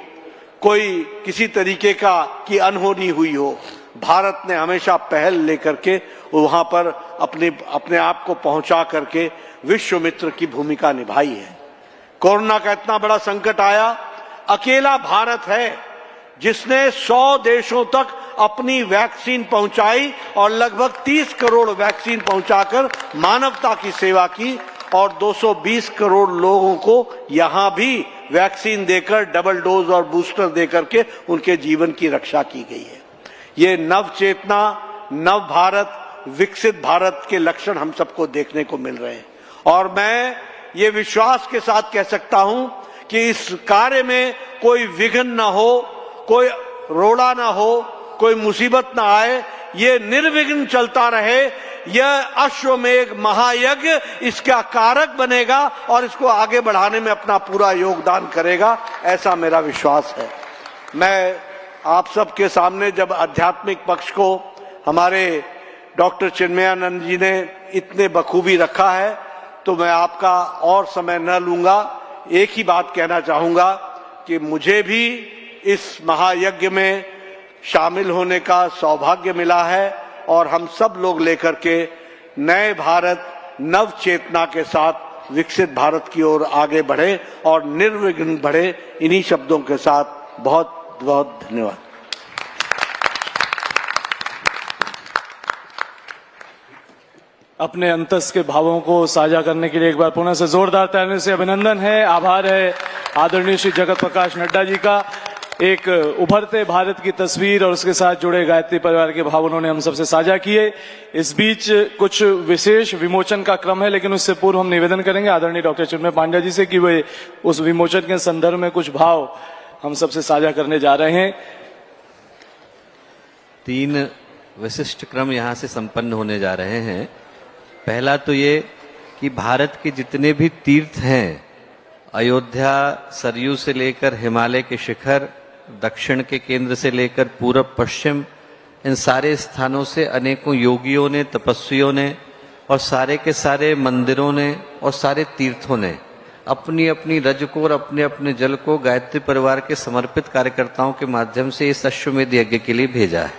कोई किसी तरीके की अनहोनी हुई हो, भारत ने हमेशा पहल लेकर के वहां पर अपने आप को पहुंचा करके विश्व मित्र की भूमिका निभाई है। कोरोना का इतना बड़ा संकट आया, अकेला भारत है जिसने 100 देशों तक अपनी वैक्सीन पहुंचाई और लगभग 30 करोड़ वैक्सीन पहुंचाकर मानवता की सेवा की। और 220 करोड़ लोगों को यहां भी वैक्सीन देकर डबल डोज और बूस्टर देकर के उनके जीवन की रक्षा की गई है। ये नव चेतना, नव भारत, विकसित भारत के लक्षण हम सबको देखने को मिल रहे हैं और मैं ये विश्वास के साथ कह सकता हूं कि इस कार्य में कोई विघ्न ना हो, कोई रोड़ा ना हो, कोई मुसीबत ना आए, ये निर्विघ्न चलता रहे। यह अश्वमेध महायज्ञ इसका कारक बनेगा और इसको आगे बढ़ाने में अपना पूरा योगदान करेगा, ऐसा मेरा विश्वास है। मैं आप सबके सामने जब आध्यात्मिक पक्ष को हमारे डॉक्टर चिन्मयानंद जी ने इतने बखूबी रखा है तो मैं आपका और समय न लूंगा। एक ही बात कहना चाहूंगा कि मुझे भी इस महायज्ञ में शामिल होने का सौभाग्य मिला है और हम सब लोग लेकर के नए भारत, नव चेतना के साथ विकसित भारत की ओर आगे बढ़े और निर्विघ्न बढ़े। इन्हीं शब्दों के साथ बहुत बहुत धन्यवाद। अपने अंतस के भावों को साझा करने के लिए एक बार पुनः से जोरदार तालियों से अभिनंदन है, आभार है आदरणीय श्री जगत प्रकाश नड्डा जी का। एक उभरते भारत की तस्वीर और उसके साथ जुड़े गायत्री परिवार के भाव उन्होंने हम सबसे साझा किए। इस बीच कुछ विशेष विमोचन का क्रम है, लेकिन उससे पूर्व हम निवेदन करेंगे आदरणीय डॉक्टर चिन्मय पांड्या जी से कि वे उस विमोचन के संदर्भ में कुछ भाव हम सबसे साझा करने जा रहे हैं। 3 विशिष्ट क्रम यहाँ से संपन्न होने जा रहे हैं। पहला तो ये कि भारत के जितने भी तीर्थ हैं, अयोध्या सरयू से लेकर हिमालय के शिखर, दक्षिण के केंद्र से लेकर पूरब पश्चिम, इन सारे स्थानों से अनेकों योगियों ने, तपस्वियों ने और सारे के सारे मंदिरों ने और सारे तीर्थों ने अपनी अपनी रज को और अपने अपने जल को गायत्री परिवार के समर्पित कार्यकर्ताओं के माध्यम से इस अश्वमेध यज्ञ के लिए भेजा है।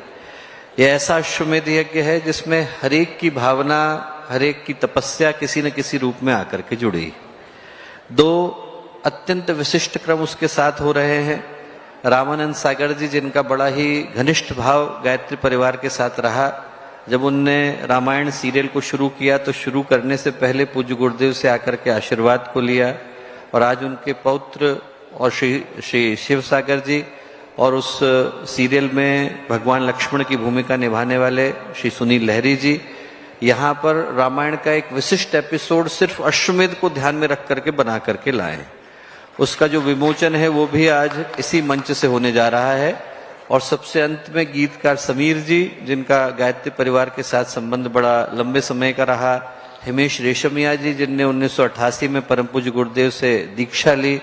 यह ऐसा अश्वमेध यज्ञ है जिसमें हरेक की भावना, हरेक की तपस्या किसी न किसी रूप में आकर के जुड़ी। 2 अत्यंत विशिष्ट क्रम उसके साथ हो रहे हैं। रामानंद सागर जी, जिनका बड़ा ही घनिष्ठ भाव गायत्री परिवार के साथ रहा, जब उनने रामायण सीरियल को शुरू किया तो शुरू करने से पहले पूज्य गुरुदेव से आकर के आशीर्वाद को लिया और आज उनके पौत्र और श्री शिव सागर जी और उस सीरियल में भगवान लक्ष्मण की भूमिका निभाने वाले श्री सुनील लहरी जी यहाँ पर रामायण का एक विशिष्ट एपिसोड सिर्फ अश्वमेध को ध्यान में रख करके बना करके लाए। उसका जो विमोचन है वो भी आज इसी मंच से होने जा रहा है। और सबसे अंत में गीतकार समीर जी, जिनका गायत्री परिवार के साथ संबंध बड़ा लंबे समय का रहा, हिमेश रेशमिया जी, जिनने 1988 में परम पूज्य गुरुदेव से दीक्षा ली,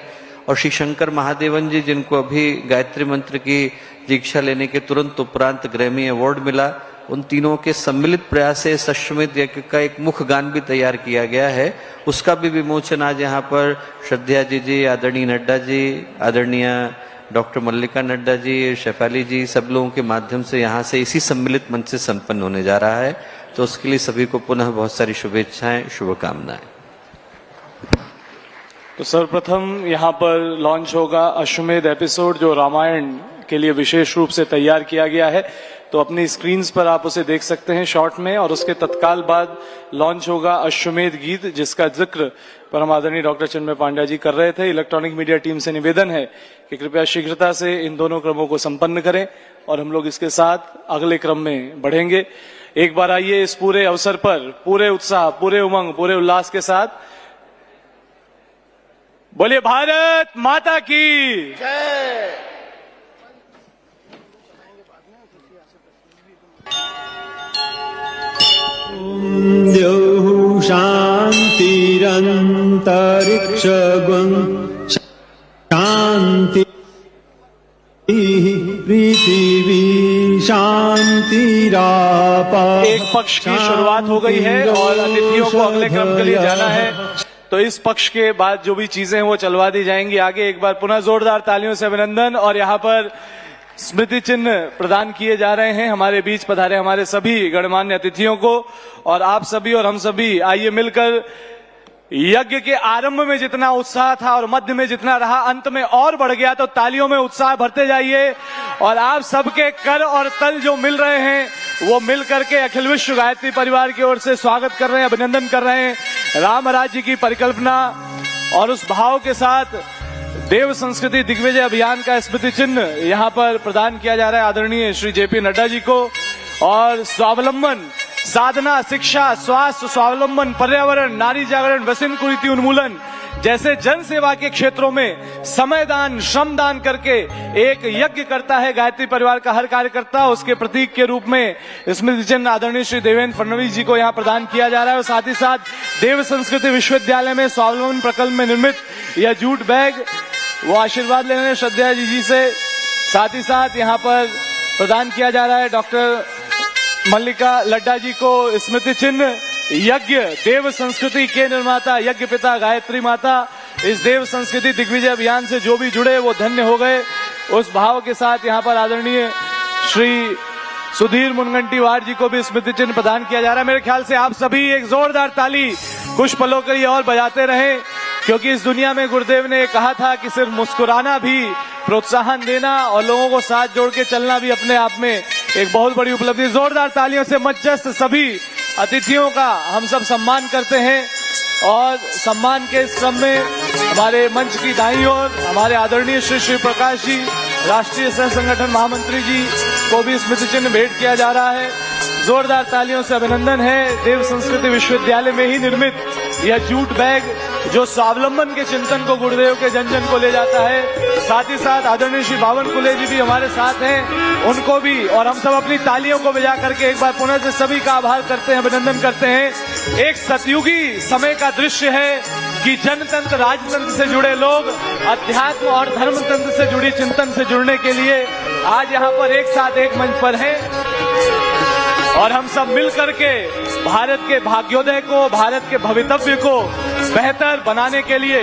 और श्री शंकर महादेवन जी, जिनको अभी गायत्री मंत्र की दीक्षा लेने के तुरंत उपरांत ग्रैमी अवार्ड मिला। उन तीनों के सम्मिलित प्रयास से इस अश्वमेध यज्ञ का एक मुख्य गान भी तैयार किया गया है। उसका भी विमोचन आज यहाँ पर श्रद्धा जी, आदरणीय नड्डा जी, आदरणीय डॉक्टर मल्लिका नड्डा जी, शेफाली जी, सब लोगों के माध्यम से यहाँ से इसी सम्मिलित मंच से संपन्न होने जा रहा है। तो उसके लिए सभी को पुनः बहुत सारी शुभेच्छाएं, शुभकामनाएं। तो सर्वप्रथम यहाँ पर लॉन्च होगा अश्वमेध एपिसोड, जो रामायण के लिए विशेष रूप से तैयार किया गया है। तो अपनी स्क्रीन्स पर आप उसे देख सकते हैं शॉर्ट में। और उसके तत्काल बाद लॉन्च होगा अश्वमेध गीत, जिसका जिक्र परम आदरणीय डॉक्टर चिन्मय पांड्या जी कर रहे थे। इलेक्ट्रॉनिक मीडिया टीम से निवेदन है कि कृपया शीघ्रता से इन दोनों क्रमों को संपन्न करें और हम लोग इसके साथ अगले क्रम में बढ़ेंगे। एक बार आइए इस पूरे अवसर पर पूरे उत्साह, पूरे उमंग, पूरे उल्लास के साथ बोलिए भारत माता की जय। द्यौः शान्तिरन्तरिक्षगं शान्ति पृथिवी शान्तिरापा। एक पक्ष की शुरुआत हो गई है और अतिथियों को अगले क्रम के लिए जाना है। तो इस पक्ष के बाद जो भी चीजें हैं वो चलवा दी जाएंगी आगे। एक बार पुनः जोरदार तालियों से अभिनंदन। और यहाँ पर स्मृति चिन्ह प्रदान किए जा रहे हैं हमारे बीच पधारे हमारे सभी गणमान्य अतिथियों को। और आप सभी और हम सभी आइए मिलकर यज्ञ के आरंभ में जितना उत्साह था और मध्य में जितना रहा, अंत में और बढ़ गया। तो तालियों में उत्साह भरते जाइए। और आप सबके कर और तल जो मिल रहे हैं वो मिल करके अखिल विश्व गायत्री परिवार की ओर से स्वागत कर रहे हैं, अभिनंदन कर रहे हैं। राम राज्य की परिकल्पना और उस भाव के साथ देव संस्कृति दिग्विजय अभियान का स्मृति चिन्ह यहाँ पर प्रदान किया जा रहा है आदरणीय श्री जेपी नड्डा जी को। और स्वावलंबन, साधना, शिक्षा, स्वास्थ्य, स्वावलंबन, पर्यावरण, नारी जागरण, व्यसन कुरीति उन्मूलन जैसे जन सेवा के क्षेत्रों में समय दान, श्रम दान करके एक यज्ञ करता है गायत्री परिवार का हर कार्यकर्ता। उसके प्रतीक के रूप में स्मृति चिन्ह आदरणीय श्री देवेंद्र फडणवीस जी को यहाँ प्रदान किया जा रहा है। और साथ ही साथ देव संस्कृति विश्वविद्यालय में स्वावलंबन प्रकल्प में निर्मित यह जूट बैग वो आशीर्वाद लेने श्रद्धा जी से साथ ही साथ यहाँ पर प्रदान किया जा रहा है। डॉक्टर मल्लिका लड्डा जी को स्मृति चिन्ह यज्ञ देव संस्कृति के निर्माता यज्ञ पिता गायत्री माता, इस देव संस्कृति दिग्विजय अभियान से जो भी जुड़े वो धन्य हो गए, उस भाव के साथ यहाँ पर आदरणीय श्री सुधीर मुनगंटीवार जी को भी स्मृति चिन्ह प्रदान किया जा रहा है। मेरे ख्याल से आप सभी एक जोरदार ताली कुछ पलों के लिए और बजाते रहें, क्योंकि इस दुनिया में गुरुदेव ने कहा था कि सिर्फ मुस्कुराना भी, प्रोत्साहन देना और लोगों को साथ जोड़ के चलना भी अपने आप में एक बहुत बड़ी उपलब्धि। जोरदार तालियों से मंचस्थ सभी अतिथियों का हम सब सम्मान करते हैं। और सम्मान के इस क्रम में हमारे मंच की दाईं ओर हमारे आदरणीय श्री श्री प्रकाश जी, राष्ट्रीय सह संगठन महामंत्री जी को भी स्मृति चिन्ह भेंट किया जा रहा है। जोरदार तालियों से अभिनंदन है। देव संस्कृति विश्वविद्यालय में ही निर्मित यह जूट बैग जो स्वावलंबन के चिंतन को गुरुदेव के जन जन को ले जाता है। साथ ही साथ आदरणीय श्री बावन कुले जी भी हमारे साथ हैं, उनको भी और हम सब अपनी तालियों को बजा करके एक बार पुनः से सभी का आभार करते हैं, अभिनंदन करते हैं। एक सतयुगी समय का दृश्य है कि जनतंत्र राजतंत्र से जुड़े लोग अध्यात्म और धर्मतंत्र से जुड़ी चिंतन से जुड़ने के लिए आज यहाँ पर एक साथ एक मंच पर हैं और हम सब मिल करके भारत के भाग्योदय को, भारत के भवितव्य को बेहतर बनाने के लिए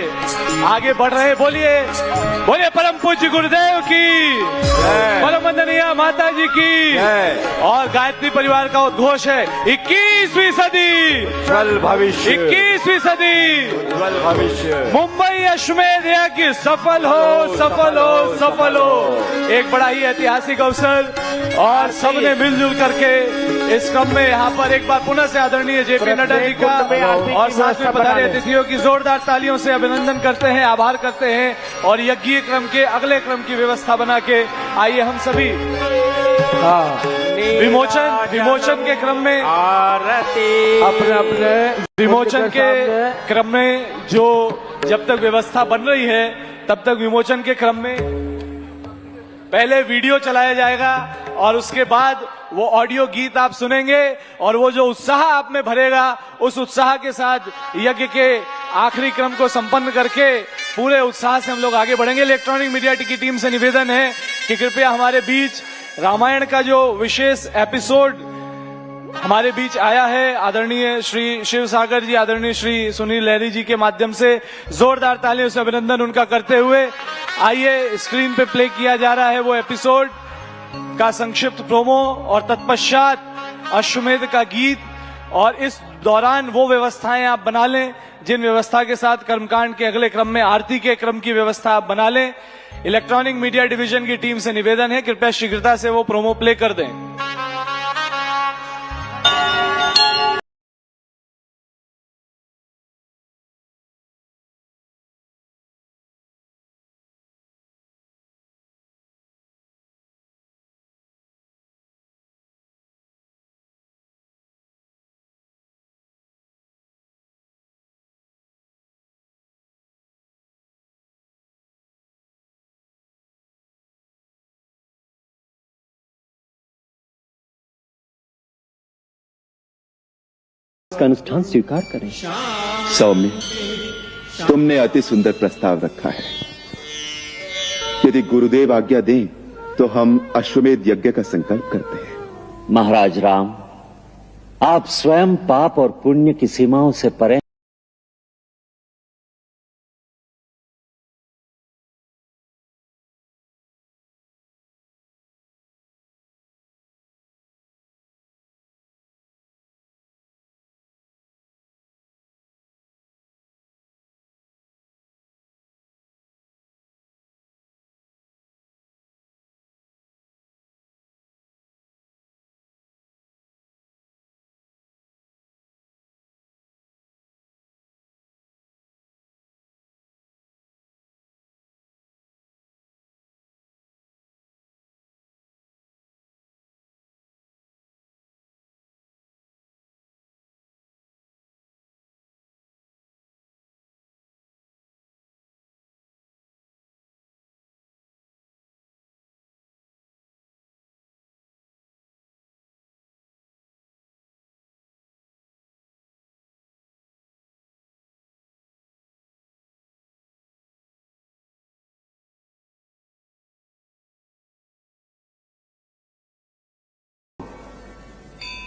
आगे बढ़ रहे। बोलिए बोलिए परम पूज्य गुरुदेव की, परम वंदनीय माता जी की। और गायत्री परिवार का उद्घोष है 21वीं सदी उज्ज्वल भविष्य, 21वीं सदी उज्ज्वल भविष्य। मुंबई अश्वमेध यज्ञ सफल हो, सफल हो, सफल हो। एक बड़ा ही ऐतिहासिक अवसर और सबने मिलजुल करके इस क्रम में यहाँ पर एक बार पुनः से आदरणीय जेपी नड्डा जी का और साथ में पधारे अतिथियों की जोरदार तालियों से अभिनंदन करते हैं, आभार करते हैं। और यज्ञीय क्रम के अगले क्रम की व्यवस्था बना के आइए हम सभी विमोचन के क्रम में अपने अपने विमोचन के क्रम में जो जब तक व्यवस्था बन रही है तब तक विमोचन के क्रम में पहले वीडियो चलाया जाएगा और उसके बाद वो ऑडियो गीत आप सुनेंगे और वो जो उत्साह आप में भरेगा उस उत्साह के साथ यज्ञ के आखिरी क्रम को संपन्न करके पूरे उत्साह से हम लोग आगे बढ़ेंगे। इलेक्ट्रॉनिक मीडिया की टीम से निवेदन है कि कृपया हमारे बीच रामायण का जो विशेष एपिसोड हमारे बीच आया है आदरणीय श्री शिव सागर जी, आदरणीय श्री सुनील लहरी जी के माध्यम से जोरदार तालियों से अभिनंदन उनका करते हुए आइए स्क्रीन पे प्ले किया जा रहा है वो एपिसोड का संक्षिप्त प्रोमो और तत्पश्चात अश्वमेध का गीत। और इस दौरान वो व्यवस्थाएं आप बना लें जिन व्यवस्था के साथ कर्मकांड के अगले क्रम में आरती के क्रम की व्यवस्था आप बना लें। इलेक्ट्रॉनिक मीडिया डिवीजन की टीम से निवेदन है कृपया शीघ्रता से वो प्रोमो प्ले कर दें। का अनुष्ठान स्वीकार करें। सौम्य, तुमने अति सुंदर प्रस्ताव रखा है। यदि गुरुदेव आज्ञा दें तो हम अश्वमेध यज्ञ का संकल्प करते हैं। महाराज राम, आप स्वयं पाप और पुण्य की सीमाओं से परे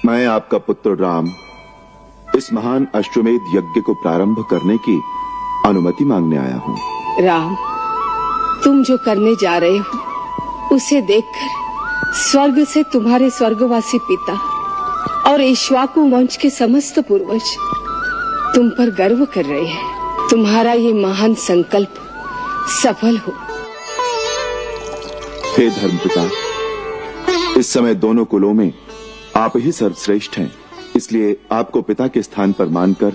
मैं आपका पुत्र राम इस महान अश्वमेध यज्ञ को प्रारंभ करने की अनुमति मांगने आया हूँ। राम, तुम जो करने जा रहे हो उसे देखकर स्वर्ग से तुम्हारे स्वर्गवासी पिता और इक्ष्वाकु वंश के समस्त पूर्वज तुम पर गर्व कर रहे हैं। तुम्हारा ये महान संकल्प सफल हो। हे धर्मपिता, इस समय दोनों कुलों में आप ही सर्वश्रेष्ठ हैं, इसलिए आपको पिता के स्थान पर मानकर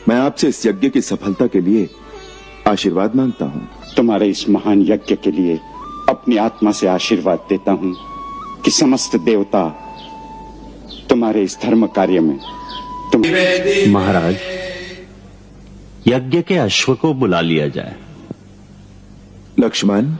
मैं आपसे इस यज्ञ की सफलता के लिए आशीर्वाद मांगता हूँ। तुम्हारे इस महान यज्ञ के लिए अपनी आत्मा से आशीर्वाद देता हूँ कि समस्त देवता तुम्हारे इस धर्म कार्य में महाराज, यज्ञ के अश्व को बुला लिया जाए। लक्ष्मण,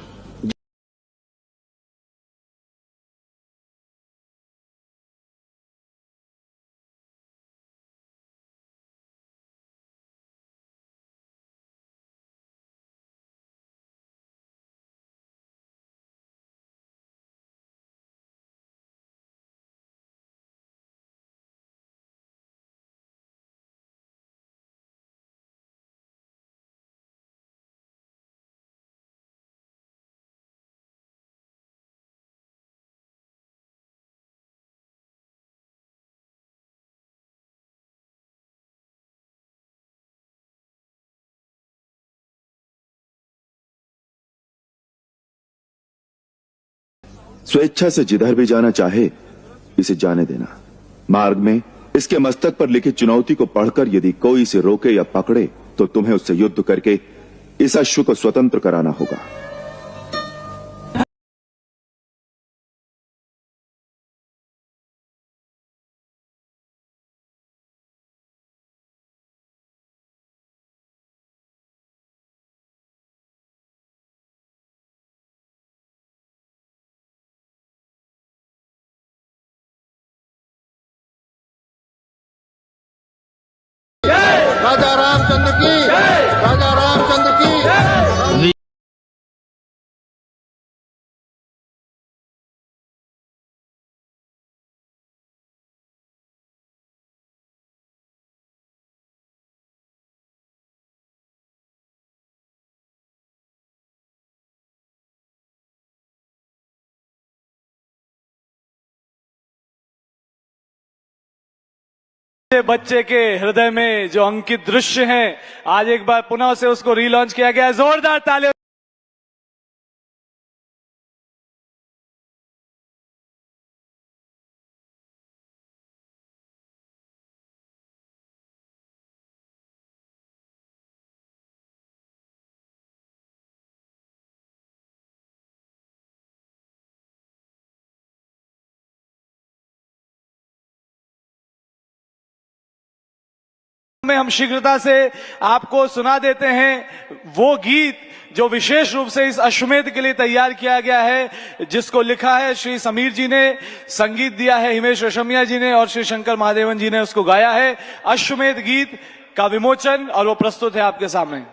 स्वेच्छा से जिधर भी जाना चाहे इसे जाने देना। मार्ग में इसके मस्तक पर लिखी चुनौती को पढ़कर यदि कोई इसे रोके या पकड़े तो तुम्हें उससे युद्ध करके इस अश्व को स्वतंत्र कराना होगा। राजा रामचंद्र की, राजा रामचंद्र की। बच्चे के हृदय में जो अंकित दृश्य हैं, आज एक बार पुनः से उसको रीलॉन्च किया गया है। जोरदार तालियों। में हम शीघ्रता से आपको सुना देते हैं वो गीत जो विशेष रूप से इस अश्वमेध के लिए तैयार किया गया है, जिसको लिखा है श्री समीर जी ने, संगीत दिया है हिमेश रेशमिया जी ने और श्री शंकर महादेवन जी ने उसको गाया है। अश्वमेध गीत का विमोचन और वो प्रस्तुत है आपके सामने।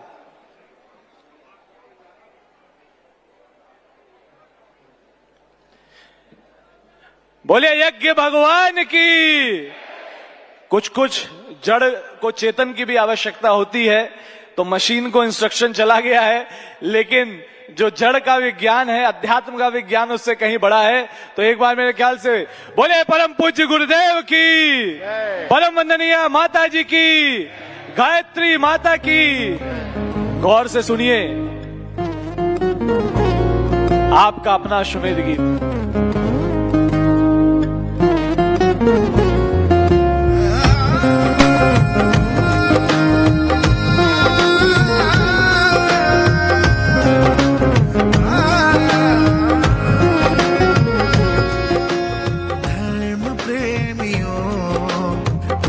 बोलिए यज्ञ भगवान की। कुछ कुछ जड़ को चेतन की भी आवश्यकता होती है, तो मशीन को इंस्ट्रक्शन चला गया है, लेकिन जो जड़ का विज्ञान है, अध्यात्म का विज्ञान उससे कहीं बड़ा है। तो एक बार मेरे ख्याल से बोले परम पूज्य गुरुदेव की, परम वंदनीय माता जी की, गायत्री माता की। गौर से सुनिए आपका अपना अश्वमेध गीत।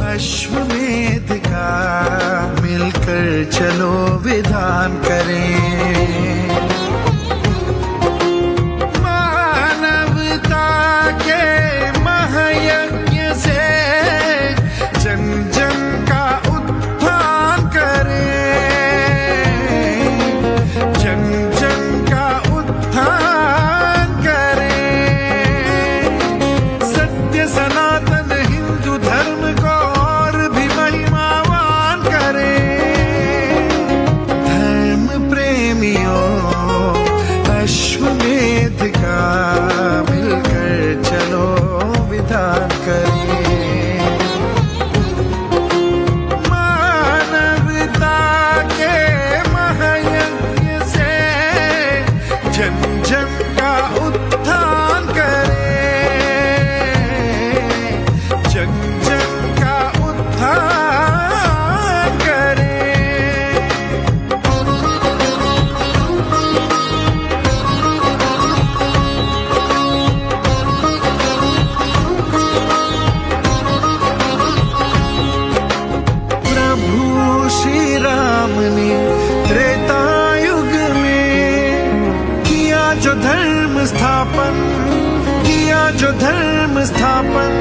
अश्वमेध का मिलकर चलो विधान करें, मानवता के महायज्ञ से जन जन का उत्थान करें, जन जन का उत्थान करें। सत्य सनातन जो धर्म स्थापन,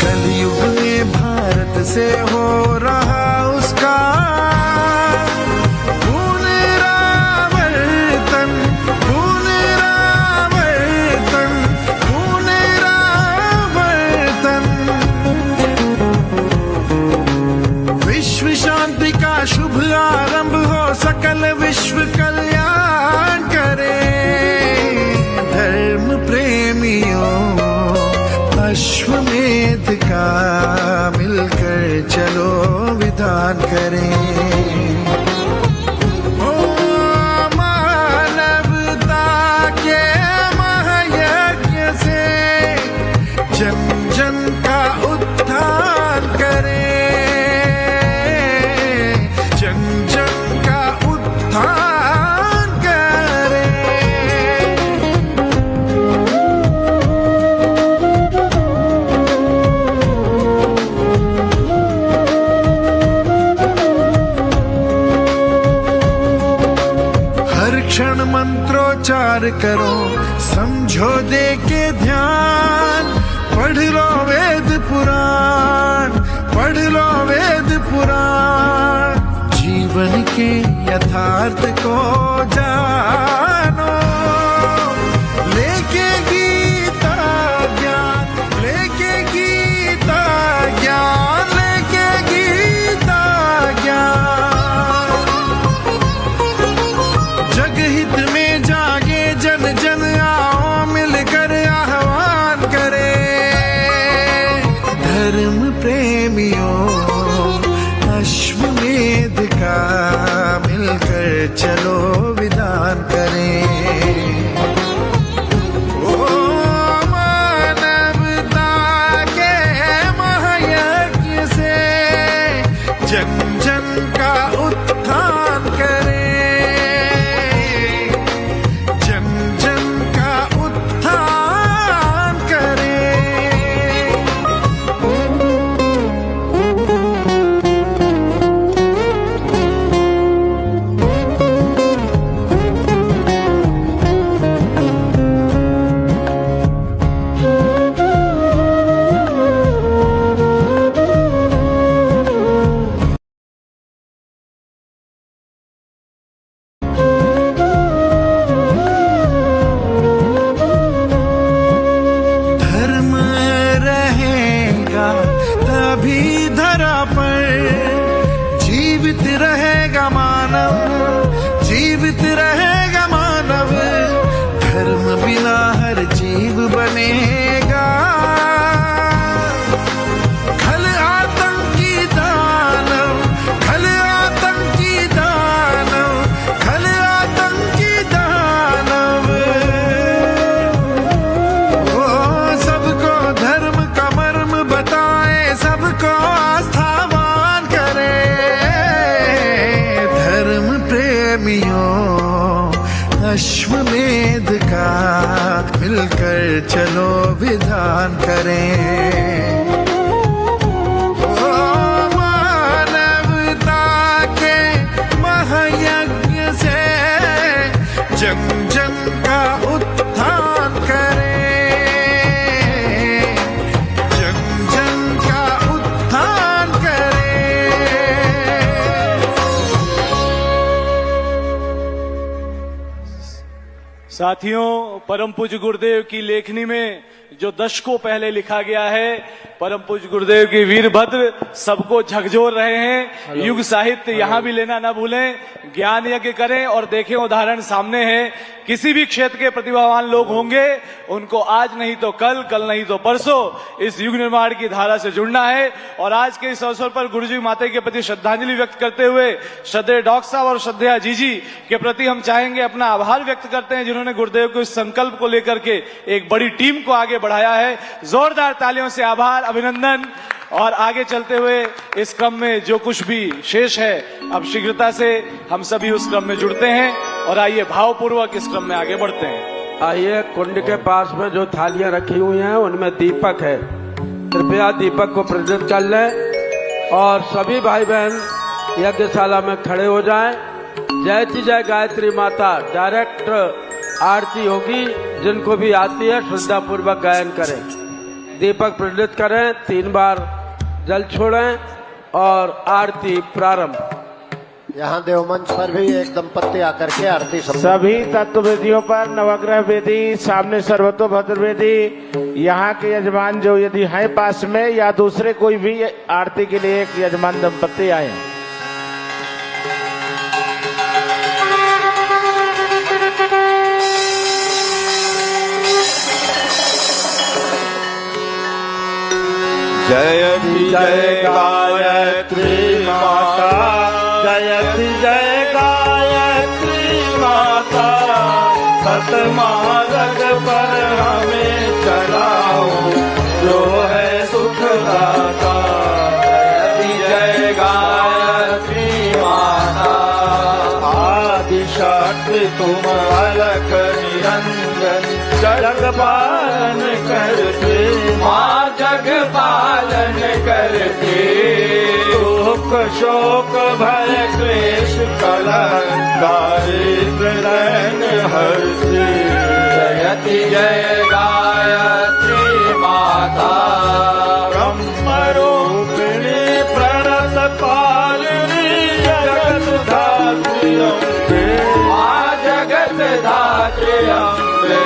कलयुग में भारत से हो रहा उसका पुनरावर्तन, पुनरावर्तन, पुनरावर्तन। विश्व शांति का शुभ आरंभ हो, सकल विश्व कल्याण करे। धर्म प्रेमियों अश्वमेध का मिलकर चलो विधान करें। ओ मानवता के महायज्ञ से जन जन का उत्थान करें, जन जन का उत्थान करें। हर क्षण मंत्रोच्चार करो, समझो दे के ध्यान। पढ़ लो वेद पुराण, पढ़ लो वेद पुराण। जीवन के यथार्थ को जानो, लेके गीता ज्ञान, लेके गीता ज्ञान, लेके गीता ज्ञान। जगहित में जागे जन जन, आओ मिलकर आह्वान करें। धर्म प्रेमियों अश्वमेध का मिलकर चलो विधान करें। ओ मानवता के महायज्ञ से जन जन का उत्थान करें, जन जन का उत्थान करें। धर्म रहेगा तभी धरा पर, जीवित रहेगा मानव, जीवित रहेगा मानव। धर्म बिना हर जीव बनेगा खल आतंकी दानव, खल आतंकी दानव, खल आतंकी दानव। ओ सबको धर्म का मर्म बताए, सबको आस्थावान करे। धर्म प्रेमियों अश्वमेध का मिलकर चलो विधान करें। ओ मानवता के महायज्ञ से जन जन का उत्थान करें, जन जन का उत्थान करें। साथियों, परम पूज्य गुरुदेव की लेखनी में जो दशकों पहले लिखा गया है, परम पूज्य गुरुदेव की वीरभद्र सबको झकझोर रहे हैं। युग साहित्य यहाँ भी लेना ना भूलें, ज्ञान यज्ञ करें और देखें उदाहरण सामने है। किसी भी क्षेत्र के प्रतिभावान लोग होंगे, उनको आज नहीं तो कल, कल नहीं तो परसों इस युग निर्माण की धारा से जुड़ना है। और आज के इस अवसर पर गुरुजी माता के प्रति श्रद्धांजलि व्यक्त करते हुए श्रद्धेय डॉक्टर साहब और श्रद्धेय जीजी के प्रति हम चाहेंगे अपना आभार व्यक्त करते हैं, जिन्होंने गुरुदेव को इस संकल्प को लेकर के एक बड़ी टीम को आगे बढ़ाया है। जोरदार तालियों से आभार, अभिनंदन। और आगे चलते हुए इस क्रम में जो कुछ भी शेष है, अब शीघ्रता से हम सभी उस क्रम में जुड़ते हैं और आइए भावपूर्वक इस क्रम में आगे बढ़ते हैं। आइए, कुंड के पास में जो थालियां रखी हुई हैं उनमें दीपक है, कृपया दीपक को प्रज्वलित कर लें और सभी भाई बहन यज्ञशाला में खड़े हो जाएं। जय जी जय गायत्री माता। डायरेक्ट आरती होगी। जिनको भी आती है श्रद्धा पूर्वक गायन करें, दीपक प्रज्वलित करें, 3 बार जल छोड़ें और आरती प्रारंभ। यहाँ देवमंच पर भी एक दंपत्ति आकर के आरती सभी तत्व वेदियों पर नवग्रह वेदी, सामने सर्वतोभद्र वेदी, यहाँ के यजमान जो यदि हैं पास में या दूसरे कोई भी आरती के लिए एक यजमान दंपत्ति आए। जयति जय गायत्री माता, जयति जय गायत्री माता, सतमार्ग पर हमें चलाओ जो है सुखदाता। जयति जय गायत्री माता, आदिशक्ति तुम अलख निरंजन, जग पालन करते माँ, जग पालन करते। दुख शोक भय क्लेश कलह दारिद्र हरते। जयति जय गायत्री माता, ब्रह्म रूपिणी प्रणत पालिनी, जगत धात्री अम्बे माँ, जगत धात्री अम्बे।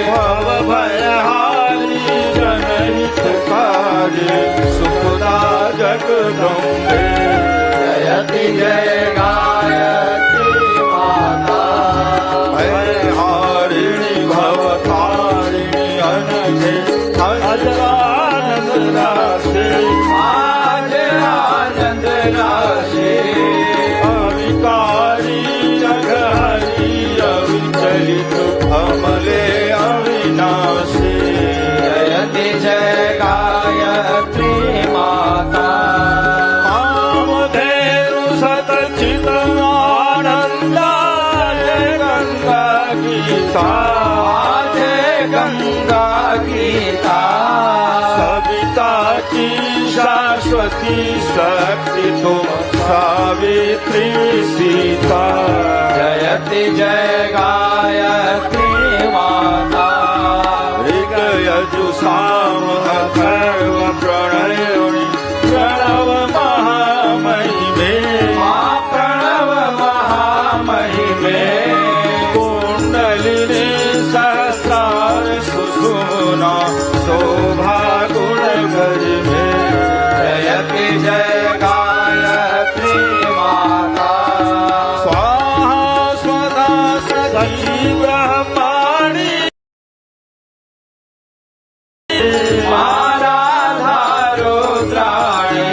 भव भयहारी जनहितकारी, सुखदा जगदम्बे। जयति जय गायत्री माता, भयहारिणी भवतारिणी अनघे, अजरानंद राशि आज आनंद राशि। अविकारी जगहरी अविचलित अमले अविनाशी। जयति जय गायत्री माता, कामधेनु सतचित आनंदा, जय गंगा गीता, जय गंगा गीता। सविता की शाश्वती शक्ति तुम सावित्री सीता। जयति जय गायत्री माता, ऋग यजु साम अथर्व प्रणयिनी, प्रणव महामहिमे माँ, प्रणव महामहिमे। कुंडलिनी सहस्रार सुषुम्ना, शोभा गुण गरिमे। जयति जय गायत्री माता, स्वाहा स्वधा सती ब्रह्माणी, राधा रुद्राणी।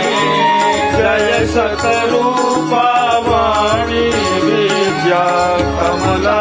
जय सतरूपा वाणी विद्या कमला